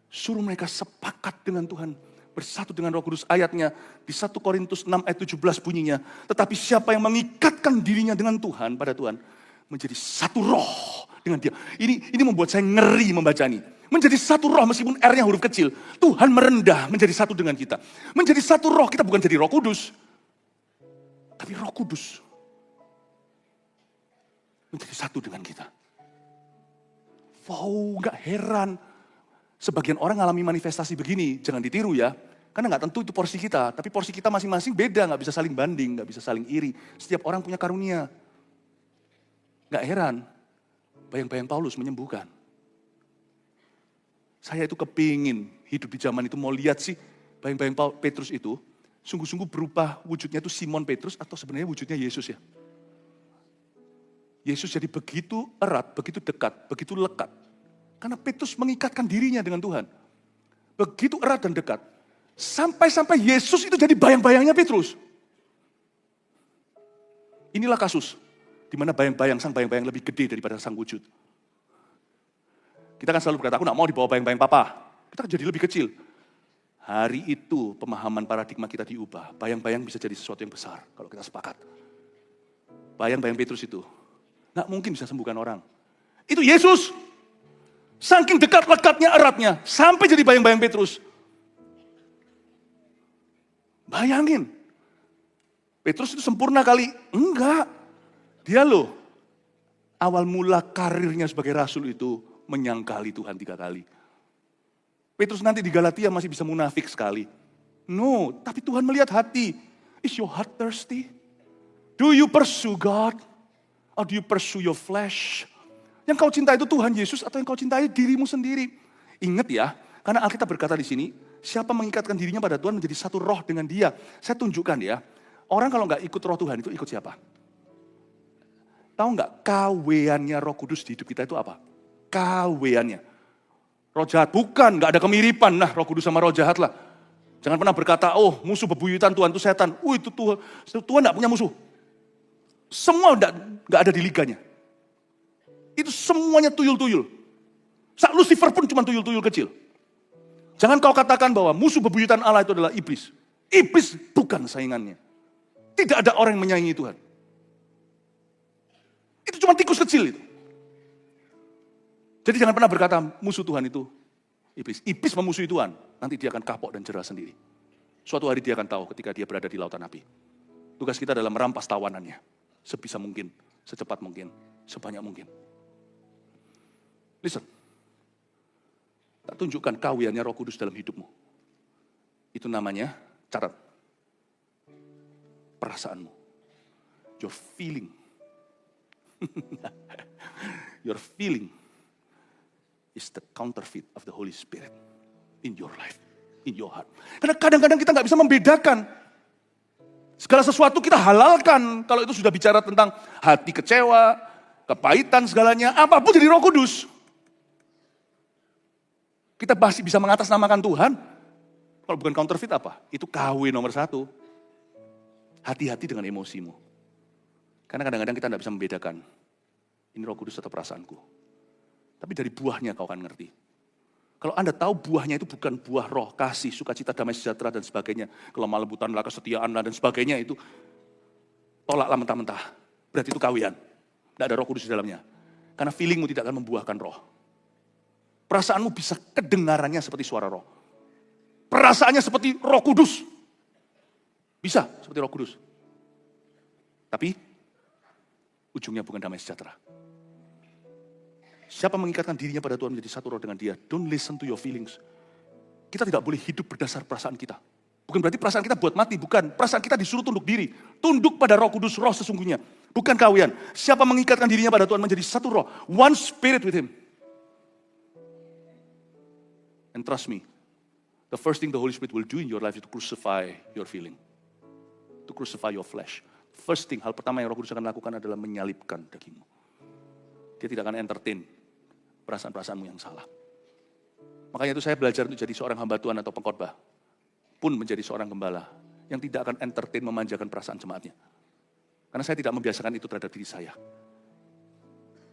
Suruh mereka sepakat dengan Tuhan. Bersatu dengan Roh Kudus. Ayatnya di 1 Korintus 6 ayat 17 bunyinya. Tetapi siapa yang mengikatkan dirinya dengan Tuhan, pada Tuhan, menjadi satu roh dengan dia. Ini membuat saya ngeri membaca ini. Menjadi satu roh meskipun R-nya huruf kecil. Tuhan merendah menjadi satu dengan kita. Menjadi satu roh, kita bukan jadi Roh Kudus. Tapi Roh Kudus menjadi satu dengan kita. Wow, gak heran. Sebagian orang ngalami manifestasi begini, jangan ditiru ya. Karena gak tentu itu porsi kita. Tapi porsi kita masing-masing beda, gak bisa saling banding, gak bisa saling iri. Setiap orang punya karunia. Gak heran, bayang-bayang Paulus menyembuhkan. Saya itu kepingin hidup di zaman itu, mau lihat sih bayang-bayang Petrus itu, sungguh-sungguh berupa wujudnya itu Simon Petrus atau sebenarnya wujudnya Yesus ya. Yesus jadi begitu erat, begitu dekat, begitu lekat. Karena Petrus mengikatkan dirinya dengan Tuhan. Begitu erat dan dekat. Sampai-sampai Yesus itu jadi bayang-bayangnya Petrus. Inilah kasus. Di mana bayang-bayang, sang bayang-bayang lebih gede daripada sang wujud. Kita kan selalu berkata, aku gak mau dibawa bayang-bayang papa. Kita jadi lebih kecil. Hari itu pemahaman paradigma kita diubah. Bayang-bayang bisa jadi sesuatu yang besar kalau kita sepakat. Bayang-bayang Petrus itu gak mungkin bisa sembuhkan orang. Itu Yesus. Saking dekat, lekatnya, eratnya. Sampai jadi bayang-bayang Petrus. Bayangin. Petrus itu sempurna kali? Enggak. Dia loh. Awal mula karirnya sebagai rasul itu menyangkali Tuhan 3 kali. Petrus nanti di Galatia masih bisa munafik sekali. No, tapi Tuhan melihat hati. Is your heart thirsty? Do you pursue God? Or do you pursue your flesh? Yang kau cintai itu Tuhan Yesus atau yang kau cintai dirimu sendiri? Ingat ya, karena Alkitab berkata di sini, siapa mengikatkan dirinya pada Tuhan menjadi satu roh dengan dia. Saya tunjukkan ya, orang kalau nggak ikut roh Tuhan itu ikut siapa? Tahu nggak kaweannya Roh Kudus di hidup kita itu apa? Kaweannya. Roh jahat, bukan, nggak ada kemiripan. Nah, Roh Kudus sama roh jahat lah. Jangan pernah berkata, oh musuh bebuyutan Tuhan itu setan. Itu Tuhan, Tuhan nggak punya musuh. Semua nggak ada di liganya. Itu semuanya tuyul-tuyul. Sak Lucifer pun cuma tuyul-tuyul kecil. Jangan kau katakan bahwa musuh bebuyutan Allah itu adalah iblis. Iblis bukan saingannya. Tidak ada orang yang menyaingi Tuhan. Itu cuma tikus kecil itu. Jadi jangan pernah berkata musuh Tuhan itu iblis. Iblis memusuhi Tuhan, nanti dia akan kapok dan jerah sendiri. Suatu hari dia akan tahu ketika dia berada di lautan api. Tugas kita adalah merampas tawanannya. Sebisa mungkin, secepat mungkin, sebanyak mungkin. Listen. Tak tunjukkan kawiannya Roh Kudus dalam hidupmu. Itu namanya, catat, perasaanmu. Your feeling. Your feeling is the counterfeit of the Holy Spirit in your life, in your heart. Karena kadang-kadang kita nggak bisa membedakan. Segala sesuatu kita halalkan. Kalau itu sudah bicara tentang hati kecewa, kepahitan segalanya, apapun jadi Roh Kudus. Kita masih bisa mengatasnamakan Tuhan. Kalau bukan counterfeit apa? Itu KW nomor 1. Hati-hati dengan emosimu. Karena kadang-kadang kita tidak bisa membedakan. Ini Roh Kudus atau perasaanku. Tapi dari buahnya kau akan ngerti. Kalau Anda tahu buahnya itu bukan buah roh, kasih, sukacita, damai sejahtera, dan sebagainya. Kelemah lembutanlah, kesetiaanlah, dan sebagainya itu. Tolaklah mentah-mentah. Berarti itu kawian. Tidak ada Roh Kudus di dalamnya. Karena feelingmu tidak akan membuahkan roh. Perasaanmu bisa kedengarannya seperti suara roh. Perasaannya seperti Roh Kudus. Bisa seperti Roh Kudus. Tapi ujungnya bukan damai sejahtera. Siapa mengikatkan dirinya pada Tuhan menjadi satu roh dengan dia. Don't listen to your feelings. Kita tidak boleh hidup berdasar perasaan kita. Bukan berarti perasaan kita buat mati. Bukan. Perasaan kita disuruh tunduk diri. Tunduk pada Roh Kudus, roh sesungguhnya. Bukan kawian. Siapa mengikatkan dirinya pada Tuhan menjadi satu roh. One spirit with him. And trust me, the first thing the Holy Spirit will do in your life is to crucify your feeling. To crucify your flesh. First thing, hal pertama yang Roh Kudus akan lakukan adalah menyalibkan dagingmu. Dia tidak akan entertain perasaan-perasaanmu yang salah. Makanya itu saya belajar untuk jadi seorang hamba Tuhan atau pengkhotbah. Pun menjadi seorang gembala yang tidak akan entertain memanjakan perasaan jemaatnya. Karena saya tidak membiasakan itu terhadap diri saya.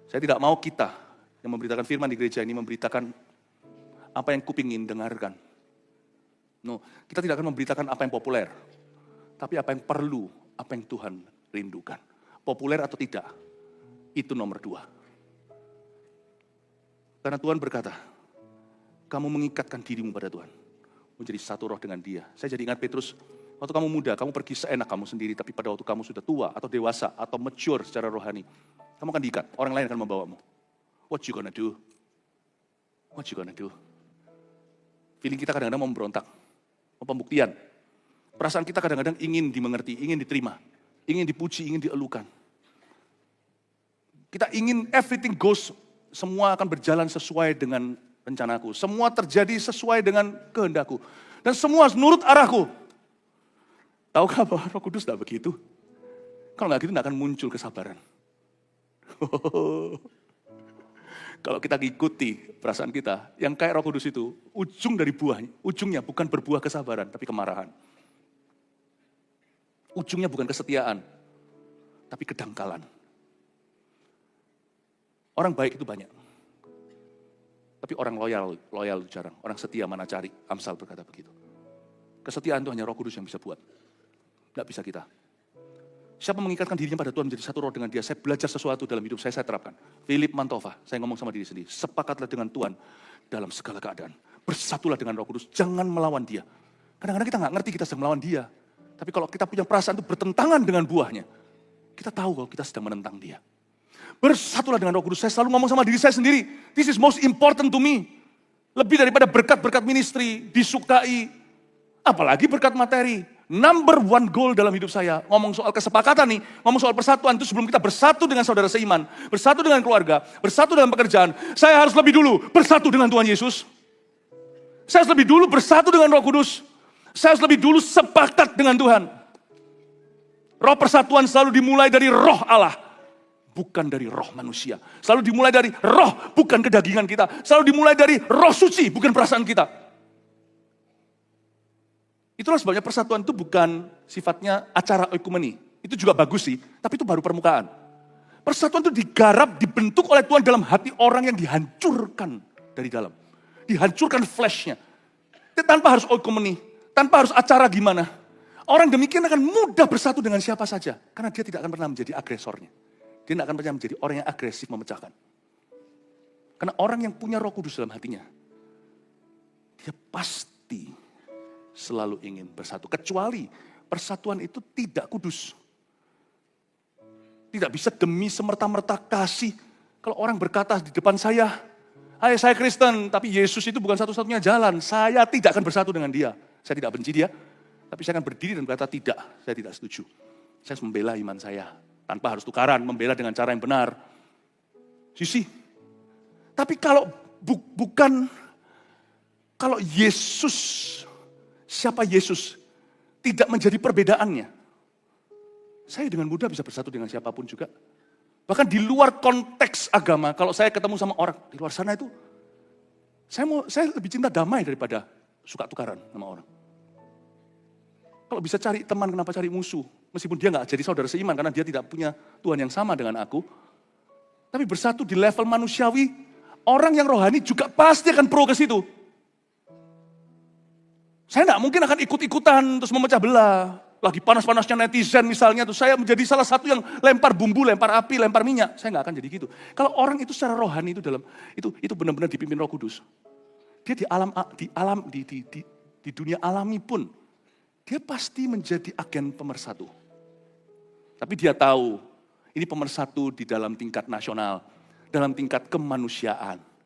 Saya tidak mau kita yang memberitakan firman di gereja ini memberitakan apa yang kupingin dengarkan. No, kita tidak akan memberitakan apa yang populer. Tapi apa yang perlu, apa yang Tuhan rindukan. Populer atau tidak, itu nomor 2. Karena Tuhan berkata, kamu mengikatkan dirimu pada Tuhan. Menjadi satu roh dengan dia. Saya jadi ingat Petrus, waktu kamu muda, kamu pergi seenak kamu sendiri. Tapi pada waktu kamu sudah tua, atau dewasa, atau mature secara rohani. Kamu akan diikat, orang lain akan membawamu. What you gonna do? What you gonna do? Feeling kita kadang-kadang mau memberontak, mau pembuktian. Perasaan kita kadang-kadang ingin dimengerti, ingin diterima, ingin dipuji, ingin dielukan. Kita ingin everything goes, semua akan berjalan sesuai dengan rencanaku. Semua terjadi sesuai dengan kehendakku. Dan semua menurut arahku. Tahukah bahwa Roh Kudus tidak begitu? Kalau nggak gitu nggak akan muncul kesabaran. Kalau kita ikuti perasaan kita, yang kayak Roh Kudus itu, ujung dari buahnya, ujungnya bukan berbuah kesabaran, tapi kemarahan. Ujungnya bukan kesetiaan, tapi kedangkalan. Orang baik itu banyak. Tapi orang loyal itu jarang. Orang setia mana cari, Amsal berkata begitu. Kesetiaan itu hanya Roh Kudus yang bisa buat. Tidak bisa kita. Siapa mengikatkan dirinya pada Tuhan menjadi satu roh dengan dia. Saya belajar sesuatu dalam hidup saya terapkan. Philip Mantova, saya ngomong sama diri sendiri. Sepakatlah dengan Tuhan dalam segala keadaan. Bersatulah dengan Roh Kudus, jangan melawan dia. Kadang-kadang kita nggak ngerti kita sedang melawan dia. Tapi kalau kita punya perasaan itu bertentangan dengan buahnya, kita tahu kalau kita sedang menentang dia. Bersatulah dengan Roh Kudus. Saya selalu ngomong sama diri saya sendiri. This is most important to me. Lebih daripada berkat-berkat ministry, disukai. Apalagi berkat materi. Number one goal dalam hidup saya, ngomong soal kesepakatan nih, ngomong soal persatuan itu sebelum kita bersatu dengan saudara seiman, bersatu dengan keluarga, bersatu dalam pekerjaan, saya harus lebih dulu bersatu dengan Tuhan Yesus. Saya harus lebih dulu bersatu dengan Roh Kudus. Saya harus lebih dulu sepakat dengan Tuhan. Roh persatuan selalu dimulai dari roh Allah, bukan dari roh manusia. Selalu dimulai dari roh, bukan kedagingan kita. Selalu dimulai dari roh suci, bukan perasaan kita. Itulah sebabnya persatuan itu bukan sifatnya acara oikumeni. Itu juga bagus sih, tapi itu baru permukaan. Persatuan itu digarap, dibentuk oleh Tuhan dalam hati orang yang dihancurkan dari dalam. Dihancurkan fleshnya. Tanpa harus oikonomeni, tanpa harus acara gimana. Orang demikian akan mudah bersatu dengan siapa saja. Karena dia tidak akan pernah menjadi agresornya. Dia tidak akan pernah menjadi orang yang agresif memecahkan. Karena orang yang punya Roh Kudus dalam hatinya, dia pasti selalu ingin bersatu. Kecuali persatuan itu tidak kudus. Tidak bisa demi semerta-merta kasih. Kalau orang berkata di depan saya, "Hai, saya Kristen, tapi Yesus itu bukan satu-satunya jalan. Saya tidak akan bersatu dengan dia. Saya tidak benci dia, tapi saya akan berdiri dan berkata, tidak, saya tidak setuju. Saya harus membela iman saya. Tanpa harus tukaran, membela dengan cara yang benar." Sisi. Tapi kalau kalau Yesus, siapa Yesus, tidak menjadi perbedaannya, saya dengan mudah bisa bersatu dengan siapapun juga. Bahkan di luar konteks agama, kalau saya ketemu sama orang di luar sana itu, saya lebih cinta damai daripada suka tukaran sama orang. Kalau bisa cari teman, kenapa cari musuh? Meskipun dia nggak jadi saudara seiman, karena dia tidak punya Tuhan yang sama dengan aku. Tapi bersatu di level manusiawi, orang yang rohani juga pasti akan pro ke situ. Saya nggak mungkin akan ikut-ikutan terus memecah belah. Lagi panas-panasnya netizen misalnya, tuh saya menjadi salah satu yang lempar bumbu, lempar api, lempar minyak. Saya nggak akan jadi gitu. Kalau orang itu secara rohani itu benar-benar dipimpin Roh Kudus. Dia di dunia alami pun, dia pasti menjadi agen pemersatu. Tapi dia tahu, ini pemersatu di dalam tingkat nasional, dalam tingkat kemanusiaan.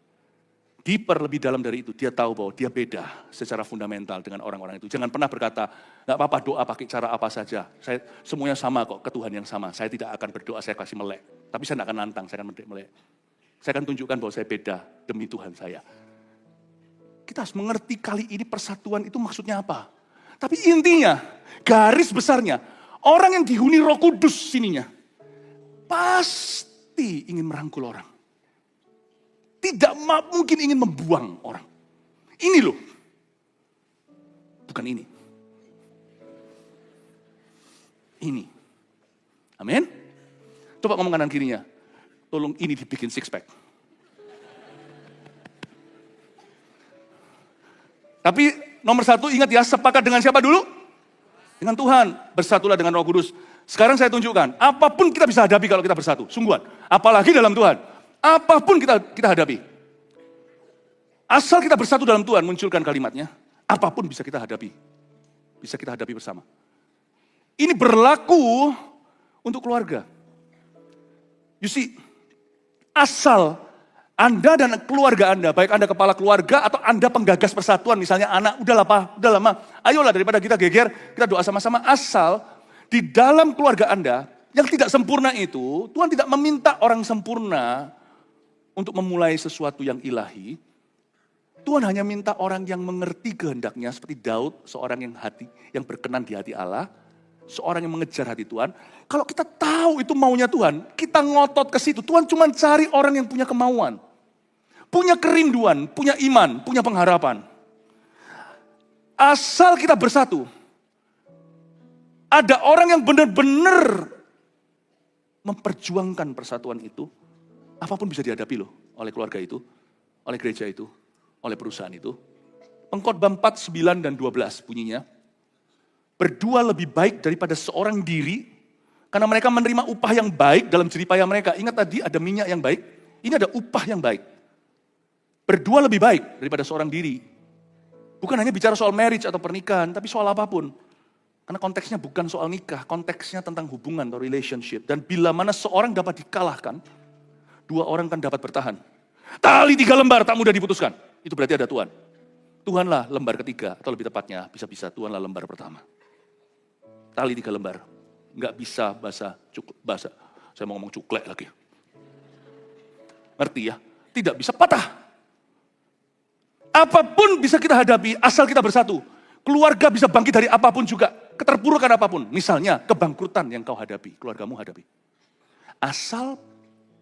Lebih dalam dari itu, dia tahu bahwa dia beda secara fundamental dengan orang-orang itu. Jangan pernah berkata, nggak apa-apa doa pakai cara apa saja. Saya semuanya sama kok, ke Tuhan yang sama. Saya tidak akan berdoa, saya kasih melek. Tapi saya tidak akan nantang, saya akan melek. Saya akan tunjukkan bahwa saya beda demi Tuhan saya. Kita harus mengerti kali ini persatuan itu maksudnya apa. Tapi intinya, garis besarnya, orang yang dihuni Roh Kudus sininya, pasti ingin merangkul orang. Tidak mungkin ingin membuang orang. Ini loh. Bukan ini. Ini. Amin. Coba ngomong kanan kirinya. Tolong ini dibikin six pack. Tapi nomor satu ingat ya, sepakat dengan siapa dulu? Dengan Tuhan. Bersatulah dengan Roh Kudus. Sekarang saya tunjukkan, apapun kita bisa hadapi kalau kita bersatu. Sungguhan. Apalagi dalam Tuhan. Apapun kita hadapi. Asal kita bersatu dalam Tuhan, munculkan kalimatnya. Apapun bisa kita hadapi. Bisa kita hadapi bersama. Ini berlaku untuk keluarga. You see, asal Anda dan keluarga Anda, baik Anda kepala keluarga atau Anda penggagas persatuan, misalnya anak, udah lama, ayolah daripada kita geger, kita doa sama-sama. Asal di dalam keluarga Anda, yang tidak sempurna itu, Tuhan tidak meminta orang sempurna untuk memulai sesuatu yang ilahi. Tuhan hanya minta orang yang mengerti kehendaknya, seperti Daud, seorang yang berkenan di hati Allah, seorang yang mengejar hati Tuhan. Kalau kita tahu itu maunya Tuhan, kita ngotot ke situ. Tuhan cuma cari orang yang punya kemauan, punya kerinduan, punya iman, punya pengharapan. Asal kita bersatu, ada orang yang benar-benar memperjuangkan persatuan itu, apapun bisa dihadapi loh oleh keluarga itu, oleh gereja itu, oleh perusahaan itu. Pengkhotbah 4, 9, dan 12 bunyinya. Berdua lebih baik daripada seorang diri, karena mereka menerima upah yang baik dalam jeripaya mereka. Ingat tadi ada minyak yang baik, ini ada upah yang baik. Berdua lebih baik daripada seorang diri. Bukan hanya bicara soal marriage atau pernikahan, tapi soal apapun. Karena konteksnya bukan soal nikah, konteksnya tentang hubungan atau relationship. Dan bila mana seorang dapat dikalahkan, dua orang kan dapat bertahan. Tali 3 lembar tak mudah diputuskan. Itu berarti ada Tuhan. Tuhanlah lembar ketiga, atau lebih tepatnya bisa-bisa Tuhanlah lembar pertama. Tali 3 lembar. Nggak bisa bahasa, saya mau ngomong cuklek lagi. Ngerti ya? Tidak bisa patah. Apapun bisa kita hadapi, asal kita bersatu. Keluarga bisa bangkit dari apapun juga. Keterpurukan apapun. Misalnya kebangkrutan yang kau hadapi, keluargamu hadapi. Asal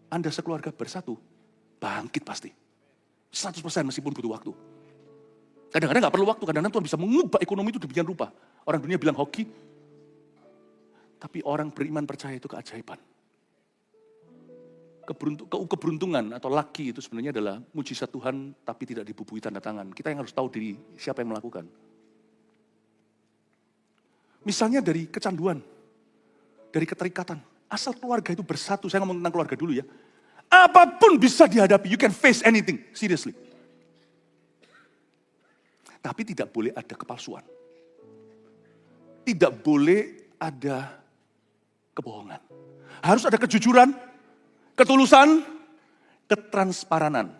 Anda sekeluarga bersatu, bangkit pasti. 100% meskipun butuh waktu. Kadang-kadang gak perlu waktu, kadang-kadang Tuhan bisa mengubah ekonomi itu demikian rupa. Orang dunia bilang hoki, tapi orang beriman percaya itu keajaiban. keberuntungan atau lucky itu sebenarnya adalah mujizat Tuhan tapi tidak dibubui tanda tangan. Kita yang harus tahu diri siapa yang melakukan. Misalnya dari kecanduan, dari keterikatan. Asal keluarga itu bersatu, saya ngomong tentang keluarga dulu ya. Apapun bisa dihadapi, you can face anything, seriously. Tapi tidak boleh ada kepalsuan. Tidak boleh ada kebohongan. Harus ada kejujuran, ketulusan, ketransparanan.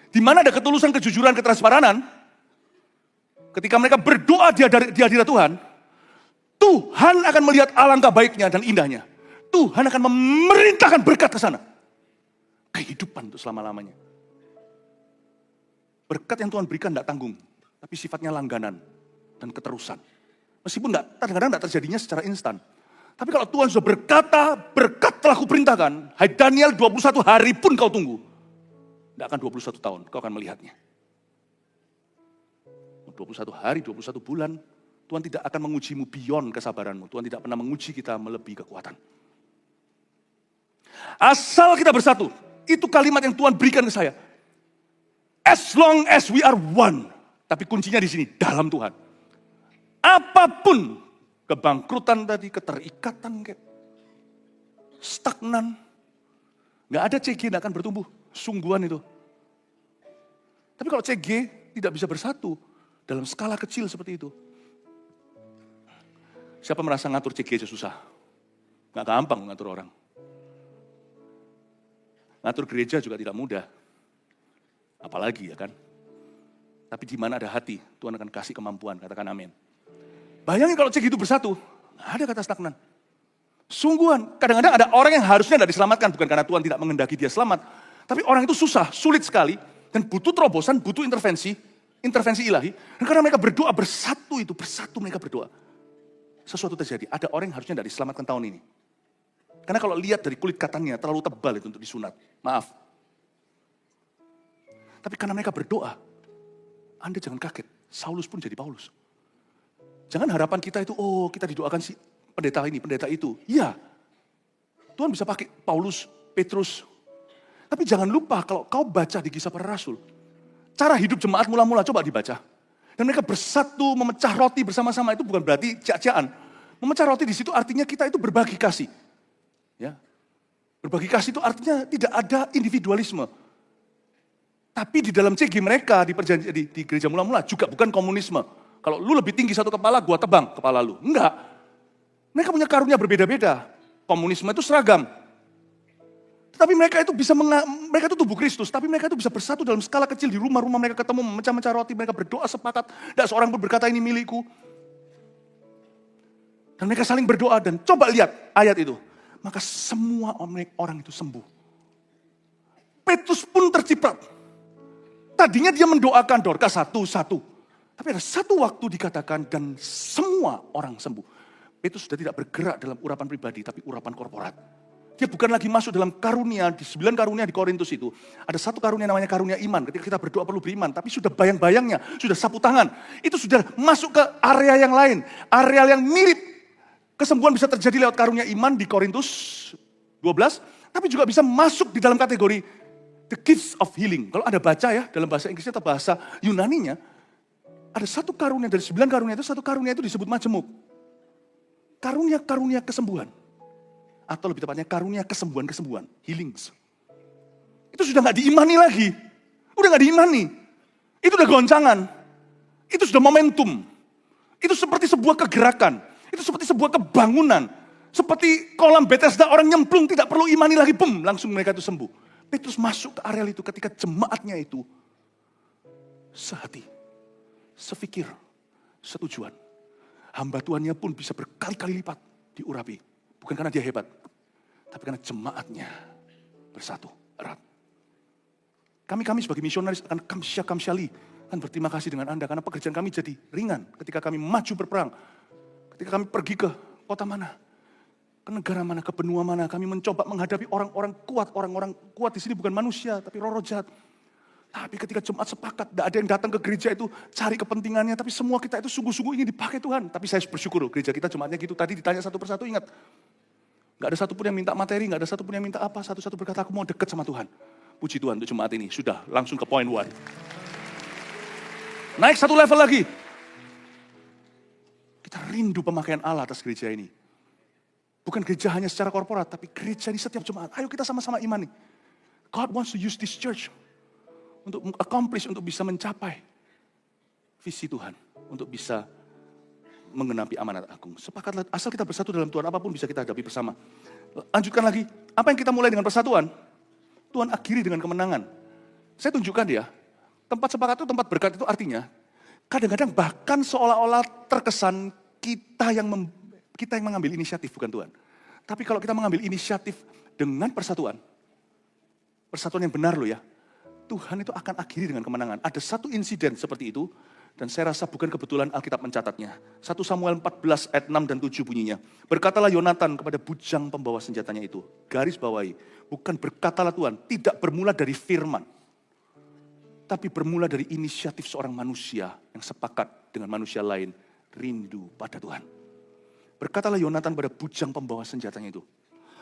Di mana ada ketulusan, kejujuran, ketransparanan, ketika mereka berdoa di hadirat Tuhan, Tuhan akan melihat alangkah baiknya dan indahnya. Tuhan akan memerintahkan berkat ke sana. Kehidupan untuk selama-lamanya. Berkat yang Tuhan berikan tidak tanggung, tapi sifatnya langganan dan keterusan. Meskipun kadang-kadang tidak terjadinya secara instan. Tapi kalau Tuhan sudah berkata, berkat telah kuperintahkan, hai Daniel 21 hari pun kau tunggu. Tidak akan 21 tahun, kau akan melihatnya. 21 hari, 21 bulan, Tuhan tidak akan mengujimu beyond kesabaranmu. Tuhan tidak pernah menguji kita melebihi kekuatan. Asal kita bersatu, itu kalimat yang Tuhan berikan ke saya. As long as we are one. Tapi kuncinya di sini, dalam Tuhan. Apapun kebangkrutan tadi, keterikatan, stagnan. Nggak ada CG, nggak akan bertumbuh. Sungguhan itu. Tapi kalau CG tidak bisa bersatu dalam skala kecil seperti itu. Siapa merasa ngatur CG aja susah? Nggak gampang ngatur orang. Ngatur gereja juga tidak mudah. Apalagi ya kan. Tapi di mana ada hati, Tuhan akan kasih kemampuan, katakan amin. Bayangin kalau CG itu bersatu, nggak ada kata stagnan. Sungguhan, kadang-kadang ada orang yang harusnya tidak diselamatkan, bukan karena Tuhan tidak mengendaki dia selamat. Tapi orang itu susah, sulit sekali, dan butuh terobosan, butuh intervensi ilahi. Dan karena mereka berdoa bersatu mereka berdoa. Sesuatu terjadi, ada orang yang harusnya tidak diselamatkan tahun ini. Karena kalau lihat dari kulit katanya, terlalu tebal itu untuk disunat. Maaf. Tapi karena mereka berdoa, Anda jangan kaget, Saulus pun jadi Paulus. Jangan harapan kita itu, kita didoakan si pendeta ini, pendeta itu. Iya, Tuhan bisa pakai Paulus, Petrus. Tapi jangan lupa kalau kau baca di Kisah Para Rasul, cara hidup jemaat mula-mula coba dibaca. Dan mereka bersatu, memecah roti bersama-sama, itu bukan berarti ciak-ciakan. Memecah roti di situ artinya kita itu berbagi kasih. Ya, berbagi kasih itu artinya tidak ada individualisme. Tapi di dalam CG mereka, di gereja mula-mula juga bukan komunisme. Kalau lu lebih tinggi satu kepala, gua tebang kepala lu. Enggak. Mereka punya karunia berbeda-beda. Komunisme itu seragam. Tetapi mereka itu mereka itu tubuh Kristus. Tapi mereka itu bisa bersatu dalam skala kecil. Di rumah-rumah mereka ketemu, memecah-mecah roti. Mereka berdoa sepakat. Tidak seorang pun berkata ini milikku. Dan mereka saling berdoa. Dan coba lihat ayat itu. Maka semua orang itu sembuh. Petrus pun terciprat. Tadinya dia mendoakan Dorcas satu-satu. Tapi ada satu waktu dikatakan dan semua orang sembuh. Petrus sudah tidak bergerak dalam urapan pribadi, tapi urapan korporat. Dia bukan lagi masuk dalam karunia, di 9 karunia di Korintus itu. Ada satu karunia namanya karunia iman. Ketika kita berdoa perlu beriman, tapi sudah bayang-bayangnya, sudah sapu tangan. Itu sudah masuk ke area yang lain. Area yang mirip. Kesembuhan bisa terjadi lewat karunia iman di Korintus 12. Tapi juga bisa masuk di dalam kategori the gifts of healing. Kalau Anda baca ya, dalam bahasa Inggrisnya atau bahasa Yunaninya, ada satu karunia dari 9 karunia itu, satu karunia itu disebut majemuk. Karunia kesembuhan. Atau lebih tepatnya karunia kesembuhan, healings. Itu sudah gak diimani lagi. Udah gak diimani. Itu udah goncangan. Itu sudah momentum. Itu seperti sebuah kegerakan. Itu seperti sebuah kebangunan. Seperti kolam Bethesda, orang nyemplung tidak perlu imani lagi, boom, langsung mereka itu sembuh. Petrus masuk ke area itu ketika jemaatnya itu sehati, sefikir, setujuan. Hamba Tuhannya pun bisa berkali-kali lipat diurapi. Bukan karena dia hebat, tapi karena jemaatnya bersatu, erat. Kami sebagai misionaris akan kamsyali, akan berterima kasih dengan Anda. Karena pekerjaan kami jadi ringan ketika kami maju berperang. Ketika kami pergi ke kota mana, ke negara mana, ke benua mana, kami mencoba menghadapi orang-orang kuat. Orang-orang kuat di sini bukan manusia, tapi roh-roh jahat. Tapi ketika jemaat sepakat, tidak ada yang datang ke gereja itu cari kepentingannya. Tapi semua kita itu sungguh-sungguh ingin dipakai Tuhan. Tapi saya bersyukur, gereja kita jemaatnya gitu. Tadi ditanya satu persatu, ingat. Gak ada satupun yang minta materi, gak ada satupun yang minta apa. Satu-satu berkata, aku mau deket sama Tuhan. Puji Tuhan untuk jemaat ini. Sudah, langsung ke point one. Naik satu level lagi. Kita rindu pemakaian Allah atas gereja ini. Bukan gereja hanya secara korporat, tapi gereja ini setiap jemaat. Ayo kita sama-sama imani. God wants to use this church untuk accomplish, untuk bisa mencapai visi Tuhan. Untuk bisa menggenapi amanat agung. Sepakatlah, asal kita bersatu dalam Tuhan, apapun bisa kita hadapi bersama. Lanjutkan lagi, apa yang kita mulai dengan persatuan, Tuhan akhiri dengan kemenangan. Saya tunjukkan ya, tempat sepakat itu, tempat berkat itu artinya, kadang-kadang bahkan seolah-olah terkesan kita yang mengambil inisiatif, bukan Tuhan. Tapi kalau kita mengambil inisiatif dengan persatuan yang benar loh ya, Tuhan itu akan akhiri dengan kemenangan. Ada satu insiden seperti itu, dan saya rasa bukan kebetulan Alkitab mencatatnya. 1 Samuel 14 ayat 6 dan 7 bunyinya. Berkatalah Yonatan kepada bujang pembawa senjatanya itu. Garis bawahi, bukan berkatalah Tuhan, tidak bermula dari firman. Tapi bermula dari inisiatif seorang manusia yang sepakat dengan manusia lain. Rindu pada Tuhan. Berkatalah Yonatan pada bujang pembawa senjatanya itu.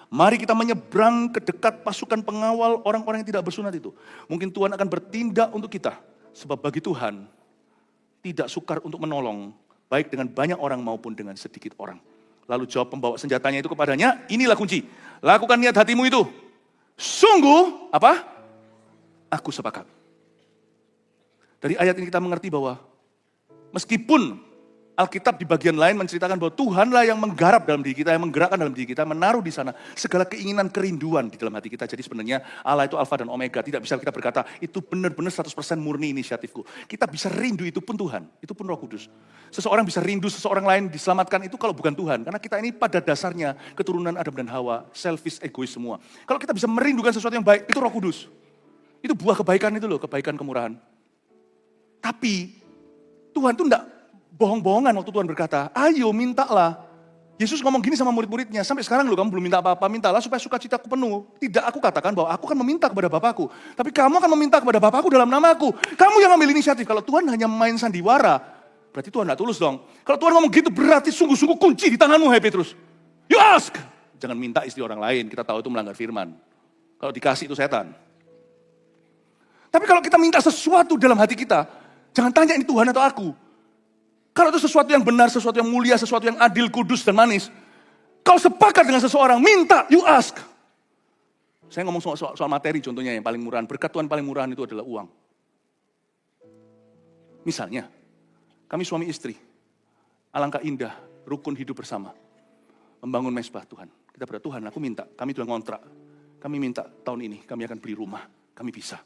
Mari kita menyeberang ke dekat pasukan pengawal orang-orang yang tidak bersunat itu. Mungkin Tuhan akan bertindak untuk kita. Sebab bagi Tuhan, tidak sukar untuk menolong, baik dengan banyak orang maupun dengan sedikit orang. Lalu jawab pembawa senjatanya itu kepadanya, inilah kunci. Lakukan niat hatimu itu. Sungguh, apa? Aku sepakat. Dari ayat ini kita mengerti bahwa meskipun Alkitab di bagian lain menceritakan bahwa Tuhanlah yang menggarap dalam diri kita, yang menggerakkan dalam diri kita, menaruh di sana segala keinginan, kerinduan di dalam hati kita. Jadi sebenarnya Allah itu Alfa dan Omega. Tidak bisa kita berkata, itu benar-benar 100% murni inisiatifku. Kita bisa rindu, itu pun Tuhan, itu pun Roh Kudus. Seseorang bisa rindu seseorang lain diselamatkan itu kalau bukan Tuhan. Karena kita ini pada dasarnya keturunan Adam dan Hawa, selfish, egois semua. Kalau kita bisa merindukan sesuatu yang baik, itu Roh Kudus. Itu buah kebaikan itu loh, kebaikan kemurahan. Tapi Tuhan itu enggak bohong-bohongan waktu Tuhan berkata, ayo mintalah. Yesus ngomong gini sama murid-muridnya, sampai sekarang loh kamu belum minta apa-apa, mintalah supaya sukacitaku penuh. Tidak, aku katakan bahwa aku akan meminta kepada Bapakku. Tapi kamu akan meminta kepada Bapakku dalam namaku. Kamu yang ambil inisiatif. Kalau Tuhan hanya main sandiwara, berarti Tuhan gak tulus dong. Kalau Tuhan ngomong gitu berarti sungguh-sungguh kunci di tanganmu, hai Petrus. You ask. Jangan minta istri orang lain, kita tahu itu melanggar firman. Kalau dikasih itu setan. Tapi kalau kita minta sesuatu dalam hati kita, jangan tanya ini Tuhan atau aku. Kalau itu sesuatu yang benar, sesuatu yang mulia, sesuatu yang adil, kudus, dan manis. Kau sepakat dengan seseorang, minta, you ask. Saya ngomong soal materi contohnya yang paling murahan. Berkat Tuhan paling murahan itu adalah uang. Misalnya, kami suami istri. Alangkah indah, rukun hidup bersama. Membangun mezbah Tuhan. Kita berkata, Tuhan aku minta, kami sudah ngontrak. Kami minta tahun ini, kami akan beli rumah. Kami bisa.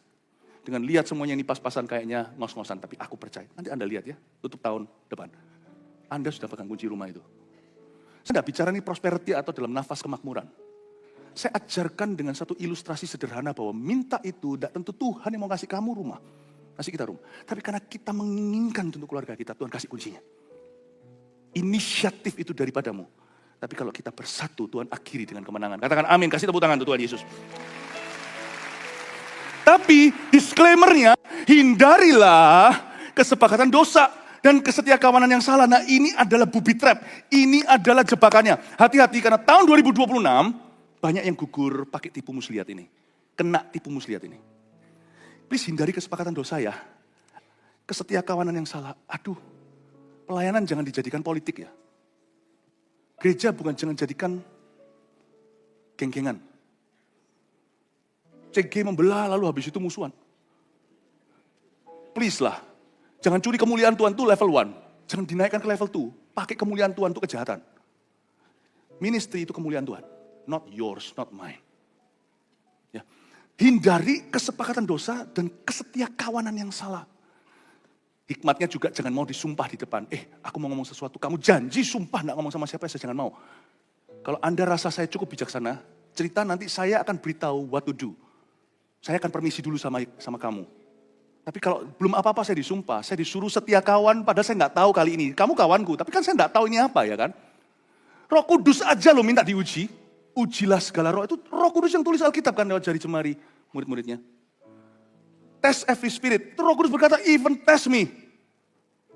Dengan lihat semuanya ini pas-pasan kayaknya ngos-ngosan. Tapi aku percaya. Nanti Anda lihat ya. Tutup tahun depan. Anda sudah pegang kunci rumah itu. Saya tidak bicara ini prosperity atau dalam nafas kemakmuran. Saya ajarkan dengan satu ilustrasi sederhana bahwa minta itu tidak tentu Tuhan yang mau kasih kamu rumah. Kasih kita rumah. Tapi karena kita menginginkan untuk keluarga kita, Tuhan kasih kuncinya. Inisiatif itu daripadamu. Tapi kalau kita bersatu, Tuhan akhiri dengan kemenangan. Katakan amin. Kasih tepuk tangan untuk Tuhan Yesus. Tapi disclaimer-nya, hindarilah kesepakatan dosa dan kesetiakawanan yang salah. Nah ini adalah booby trap, ini adalah jebakannya. Hati-hati karena tahun 2026 banyak yang gugur pakai tipu muslihat ini. Kena tipu muslihat ini. Please hindari kesepakatan dosa ya. Kesetiakawanan yang salah, aduh pelayanan jangan dijadikan politik ya. Gereja bukan jangan jadikan geng-gengan. CG membelah lalu habis itu musuhan. Please lah. Jangan curi kemuliaan Tuhan itu level 1. Jangan dinaikkan ke level 2. Pakai kemuliaan Tuhan untuk kejahatan. Ministry itu kemuliaan Tuhan. Not yours, not mine. Ya. Hindari kesepakatan dosa dan kesetiakawanan yang salah. Hikmatnya juga jangan mau disumpah di depan. Aku mau ngomong sesuatu, kamu janji sumpah gak ngomong sama siapa, saya jangan mau. Kalau Anda rasa saya cukup bijaksana, cerita nanti saya akan beritahu what to do. Saya akan permisi dulu sama kamu. Tapi kalau belum apa-apa saya disumpah, saya disuruh setia kawan, padahal saya nggak tahu kali ini. Kamu kawanku, tapi kan saya nggak tahu ini apa ya kan. Roh Kudus aja lo minta diuji. Ujilah segala roh. Itu Roh Kudus yang tulis Alkitab kan lewat jari jemari murid-muridnya. Test every spirit. Itu Roh Kudus berkata, even test me.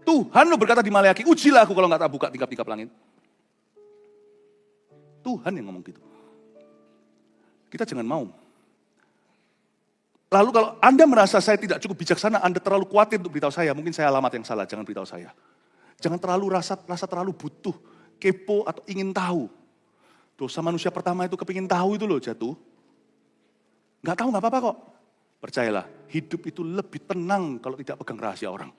Tuhan lo berkata di Maleakhi, ujilah aku kalau nggak tak buka tingkap-tingkap langit. Tuhan yang ngomong gitu. Kita jangan mau. Lalu kalau Anda merasa saya tidak cukup bijaksana, Anda terlalu khawatir untuk beritahu saya, mungkin saya alamat yang salah, jangan beritahu saya. Jangan terlalu rasa terlalu butuh, kepo atau ingin tahu. Dosa manusia pertama itu kepingin tahu itu loh jatuh. Nggak tahu nggak apa-apa kok. Percayalah, hidup itu lebih tenang kalau tidak pegang rahasia orang.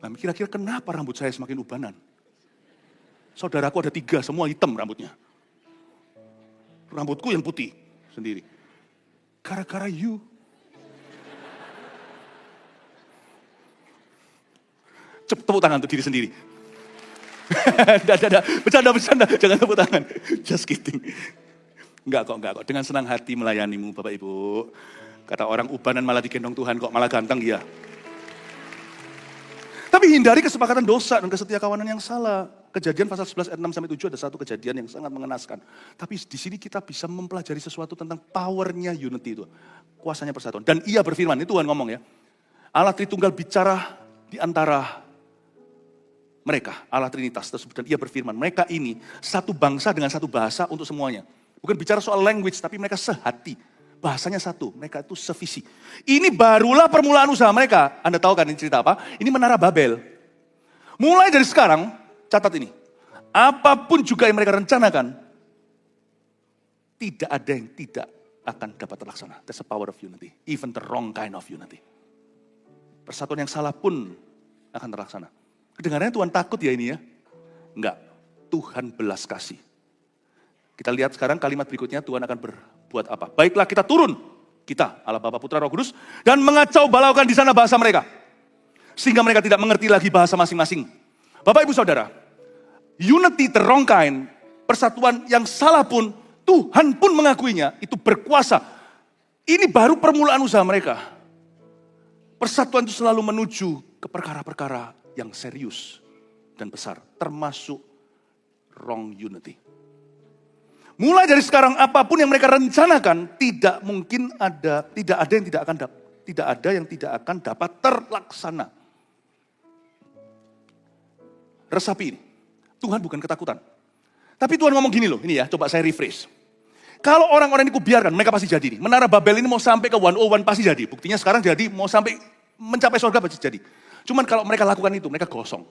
Nah, kira-kira kenapa rambut saya semakin ubanan? Saudaraku ada 3, semua hitam rambutnya. Rambutku yang putih sendiri. Gara-gara you. Cepat tepuk tangan untuk diri sendiri. Tidak. Bercanda. Jangan tepuk tangan. Just kidding. Enggak kok. Dengan senang hati melayanimu Bapak Ibu. Kata orang ubanan malah digendong Tuhan kok, malah ganteng ya. Tapi hindari kesepakatan dosa dan kesetia kawanan yang salah. Kejadian pasal 11 ayat 6 sampai 7 ada satu kejadian yang sangat mengenaskan. Tapi di sini kita bisa mempelajari sesuatu tentang powernya unity itu. Kuasanya persatuan. Dan ia berfirman, ini Tuhan ngomong ya. Allah Tritunggal bicara di antara mereka, Allah Trinitas tersebut. Dan ia berfirman, mereka ini satu bangsa dengan satu bahasa untuk semuanya. Bukan bicara soal language, tapi mereka sehati. Bahasanya satu, mereka itu sevisi. Ini barulah permulaan usaha mereka. Anda tahu kan ini cerita apa? Ini Menara Babel. Mulai dari sekarang, catat ini. Apapun juga yang mereka rencanakan, tidak ada yang tidak akan dapat terlaksana. That's the power of unity. Even the wrong kind of unity. Persatuan yang salah pun akan terlaksana. Kedengarannya Tuhan takut ya ini ya? Enggak, Tuhan belas kasih. Kita lihat sekarang kalimat berikutnya, Tuhan akan berbuat apa? Baiklah kita turun, kita, Allah Bapa Putra Roh Kudus, dan mengacau balaukan di sana bahasa mereka. Sehingga mereka tidak mengerti lagi bahasa masing-masing. Bapak Ibu Saudara, unity the wrong kind, persatuan yang salah pun, Tuhan pun mengakuinya, itu berkuasa. Ini baru permulaan usaha mereka. Persatuan itu selalu menuju ke perkara-perkara yang serius dan besar, termasuk wrong unity. Mulai dari sekarang apapun yang mereka rencanakan tidak ada yang tidak akan dapat terlaksana. Resapi ini. Tuhan bukan ketakutan. Tapi Tuhan ngomong gini loh, ini ya, coba saya rephrase. Kalau orang-orang ini kubiarkan, mereka pasti jadi nih. Menara Babel ini mau sampai ke 101 pasti jadi. Buktinya sekarang jadi, mau sampai mencapai surga pasti jadi. Cuman kalau mereka lakukan itu, mereka gosong.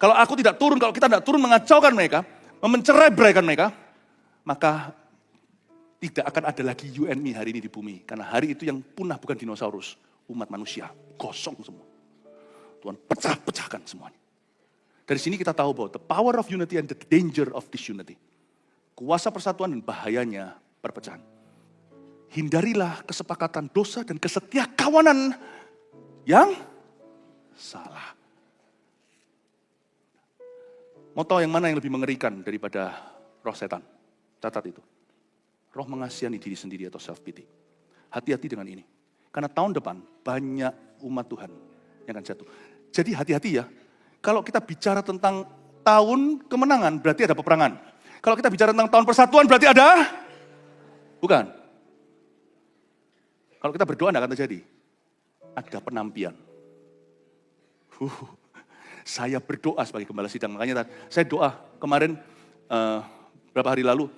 Kalau aku tidak turun, kalau kita tidak turun mengacaukan mereka, mencerai-beraikan mereka, maka tidak akan ada lagi you and me hari ini di bumi. Karena hari itu yang punah bukan dinosaurus, umat manusia. Gosong semua. Tuhan pecah-pecahkan semuanya. Dari sini kita tahu bahwa the power of unity and the danger of disunity. Kuasa persatuan dan bahayanya perpecahan. Hindarilah kesepakatan dosa dan kesetia kawanan yang salah. Moto yang mana yang lebih mengerikan daripada roh setan? Catat itu. Roh mengasihani diri sendiri atau self-pity. Hati-hati dengan ini. Karena tahun depan banyak umat Tuhan yang akan jatuh. Jadi hati-hati ya. Kalau kita bicara tentang tahun kemenangan berarti ada peperangan. Kalau kita bicara tentang tahun persatuan berarti ada? Bukan. Kalau kita berdoa tidak akan terjadi. Ada penampian. Saya berdoa sebagai gembala sidang. Makanya saya doa kemarin berapa hari lalu.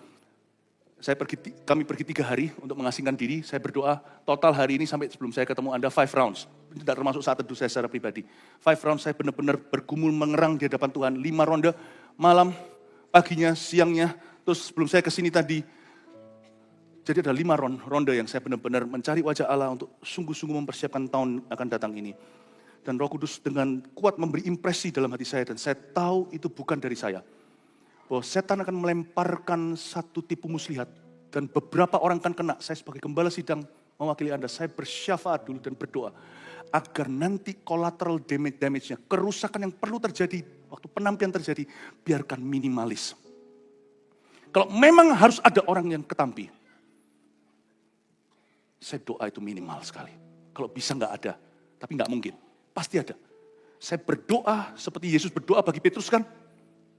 Kami pergi 3 hari untuk mengasingkan diri. Saya berdoa total hari ini sampai sebelum saya ketemu Anda 5 rounds. Tidak termasuk saat teduh saya secara pribadi. 5 rounds saya benar-benar bergumul mengerang di hadapan Tuhan. 5 ronde malam, paginya, siangnya. Terus sebelum saya kesini tadi. Jadi ada 5 ronde yang saya benar-benar mencari wajah Allah untuk sungguh-sungguh mempersiapkan tahun akan datang ini. Dan Roh Kudus dengan kuat memberi impresi dalam hati saya. Dan saya tahu itu bukan dari saya. Bahwa setan akan melemparkan satu tipu muslihat. Dan beberapa orang akan kena. Saya sebagai gembala sidang mewakili Anda. Saya bersyafaat dulu dan berdoa. Agar nanti collateral damage-nya. Kerusakan yang perlu terjadi. Waktu penampilan terjadi. Biarkan minimalis. Kalau memang harus ada orang yang ketampi. Saya doa itu minimal sekali. Kalau bisa nggak ada. Tapi nggak mungkin. Pasti ada. Saya berdoa seperti Yesus berdoa bagi Petrus kan.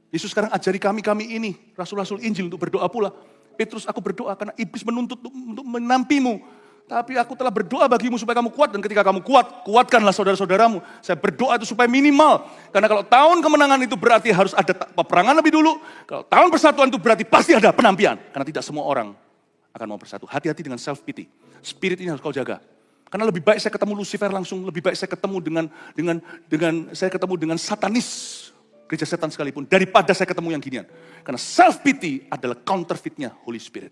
Yesus sekarang ajari kami ini, rasul-rasul Injil untuk berdoa pula. Petrus, aku berdoa karena iblis menuntut untuk menampimu. Tapi aku telah berdoa bagimu supaya kamu kuat, dan ketika kamu kuat, kuatkanlah saudara-saudaramu. Saya berdoa itu supaya minimal. Karena kalau tahun kemenangan itu berarti harus ada peperangan lebih dulu. Kalau tahun persatuan itu berarti pasti ada penampian. Karena tidak semua orang akan mau bersatu. Hati-hati dengan self-pity. Spirit ini harus kau jaga. Karena lebih baik saya ketemu Lucifer langsung, lebih baik saya ketemu dengan satanis, gereja setan sekalipun, daripada saya ketemu yang ginian. Karena self-pity adalah counterfeitnya Holy Spirit.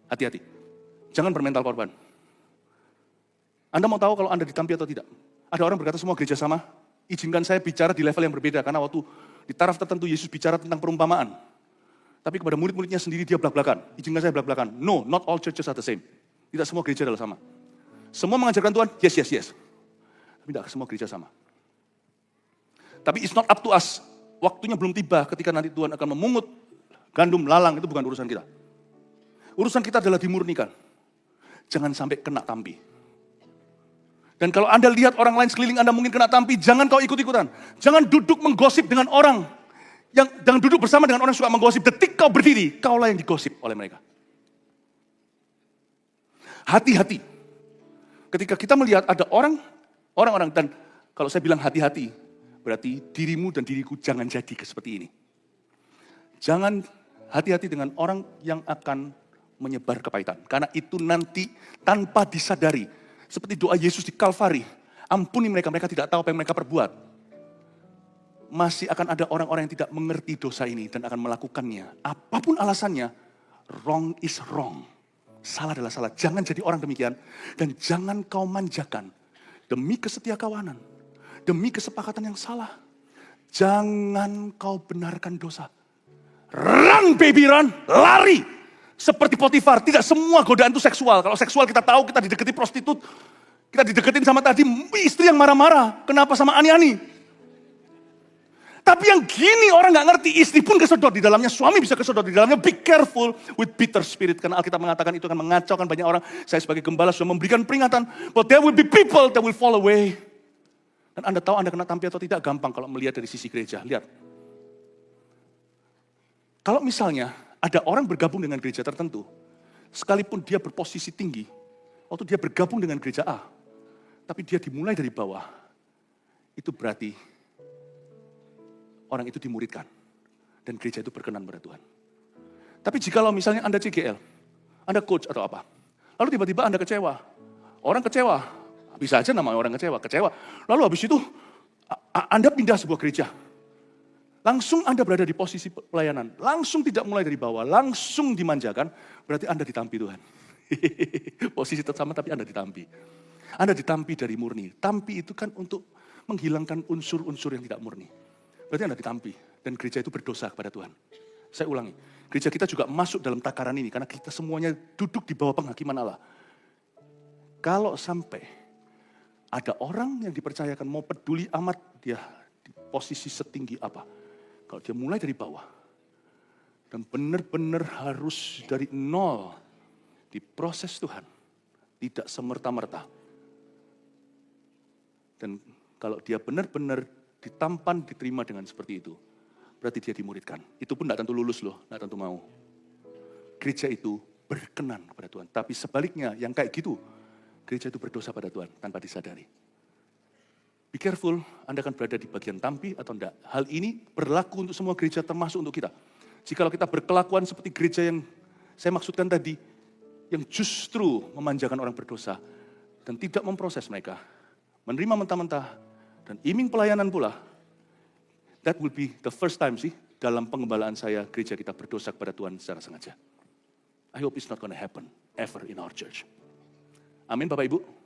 Hati-hati. Jangan bermental korban. Anda mau tahu kalau Anda ditampi atau tidak? Ada orang berkata semua gereja sama, izinkan saya bicara di level yang berbeda. Karena waktu di taraf tertentu Yesus bicara tentang perumpamaan. Tapi kepada murid-muridnya sendiri dia belak-belakan. Izinkan saya belak-belakan. No, not all churches are the same. Tidak semua gereja adalah sama. Semua mengajarkan Tuhan, yes. Tapi tidak semua gereja sama. Tapi it's not up to us. Waktunya belum tiba ketika nanti Tuhan akan memungut gandum lalang, itu bukan urusan kita. Urusan kita adalah dimurnikan. Jangan sampai kena tampi. Dan kalau Anda lihat orang lain sekeliling Anda mungkin kena tampi, jangan kau ikut-ikutan. Jangan duduk menggosip dengan orang. Jangan duduk bersama dengan orang yang suka menggosip. Detik kau berdiri, kaulah yang digosip oleh mereka. Hati-hati. Ketika kita melihat ada orang-orang, dan kalau saya bilang hati-hati, berarti dirimu dan diriku jangan jadi seperti ini. Jangan hati-hati dengan orang yang akan menyebar kepahitan. Karena itu nanti tanpa disadari. Seperti doa Yesus di Kalvari. Ampuni mereka, mereka tidak tahu apa yang mereka perbuat. Masih akan ada orang-orang yang tidak mengerti dosa ini dan akan melakukannya. Apapun alasannya, wrong is wrong. Salah adalah salah. Jangan jadi orang demikian. Dan jangan kau manjakan. Demi kesetiakawanan. Demi kesepakatan yang salah. Jangan kau benarkan dosa. Run baby run, lari. Seperti Potifar, tidak semua godaan itu seksual. Kalau seksual kita tahu kita dideketi prostitut. Kita dideketin sama tadi istri yang marah-marah. Kenapa sama ani-ani? Tapi yang gini orang gak ngerti. Istri pun kesedot di dalamnya, suami bisa kesedot di dalamnya. Be careful with bitter spirit. Karena Alkitab mengatakan itu akan mengacaukan banyak orang. Saya sebagai gembala sudah memberikan peringatan. But there will be people that will fall away. Dan Anda tahu Anda kena tampi atau tidak gampang kalau melihat dari sisi gereja. Lihat. Kalau misalnya ada orang bergabung dengan gereja tertentu, sekalipun dia berposisi tinggi, waktu dia bergabung dengan gereja A, tapi dia dimulai dari bawah, itu berarti orang itu dimuridkan, dan gereja itu berkenan pada Tuhan. Tapi jikalau misalnya Anda CGL, Anda coach atau apa, lalu tiba-tiba Anda kecewa, orang kecewa, bisa aja namanya orang kecewa, lalu habis itu Anda pindah sebuah gereja, langsung Anda berada di posisi pelayanan. Langsung tidak mulai dari bawah. Langsung dimanjakan. Berarti Anda ditampi Tuhan. Posisi sama tapi Anda ditampi. Anda ditampi dari murni. Tampi itu kan untuk menghilangkan unsur-unsur yang tidak murni. Berarti Anda ditampi. Dan gereja itu berdosa kepada Tuhan. Saya ulangi. Gereja kita juga masuk dalam takaran ini. Karena kita semuanya duduk di bawah penghakiman Allah. Kalau sampai ada orang yang dipercayakan mau peduli amat dia di posisi setinggi apa. Kalau dia mulai dari bawah, dan benar-benar harus dari nol, diproses Tuhan, tidak semerta-merta. Dan kalau dia benar-benar ditampan, diterima dengan seperti itu, berarti dia dimuridkan. Itu pun tidak tentu lulus loh, tidak tentu mau. Gereja itu berkenan kepada Tuhan. Tapi sebaliknya, yang kayak gitu, gereja itu berdosa pada Tuhan, tanpa disadari. Be careful, Anda akan berada di bagian tampi atau enggak. Hal ini berlaku untuk semua gereja termasuk untuk kita. Jikalau kita berkelakuan seperti gereja yang saya maksudkan tadi, yang justru memanjakan orang berdosa dan tidak memproses mereka, menerima mentah-mentah dan iming pelayanan pula, that will be the first time dalam pengembalaan saya gereja kita berdosa kepada Tuhan secara sengaja. I hope it's not gonna happen ever in our church. Amin Bapak Ibu.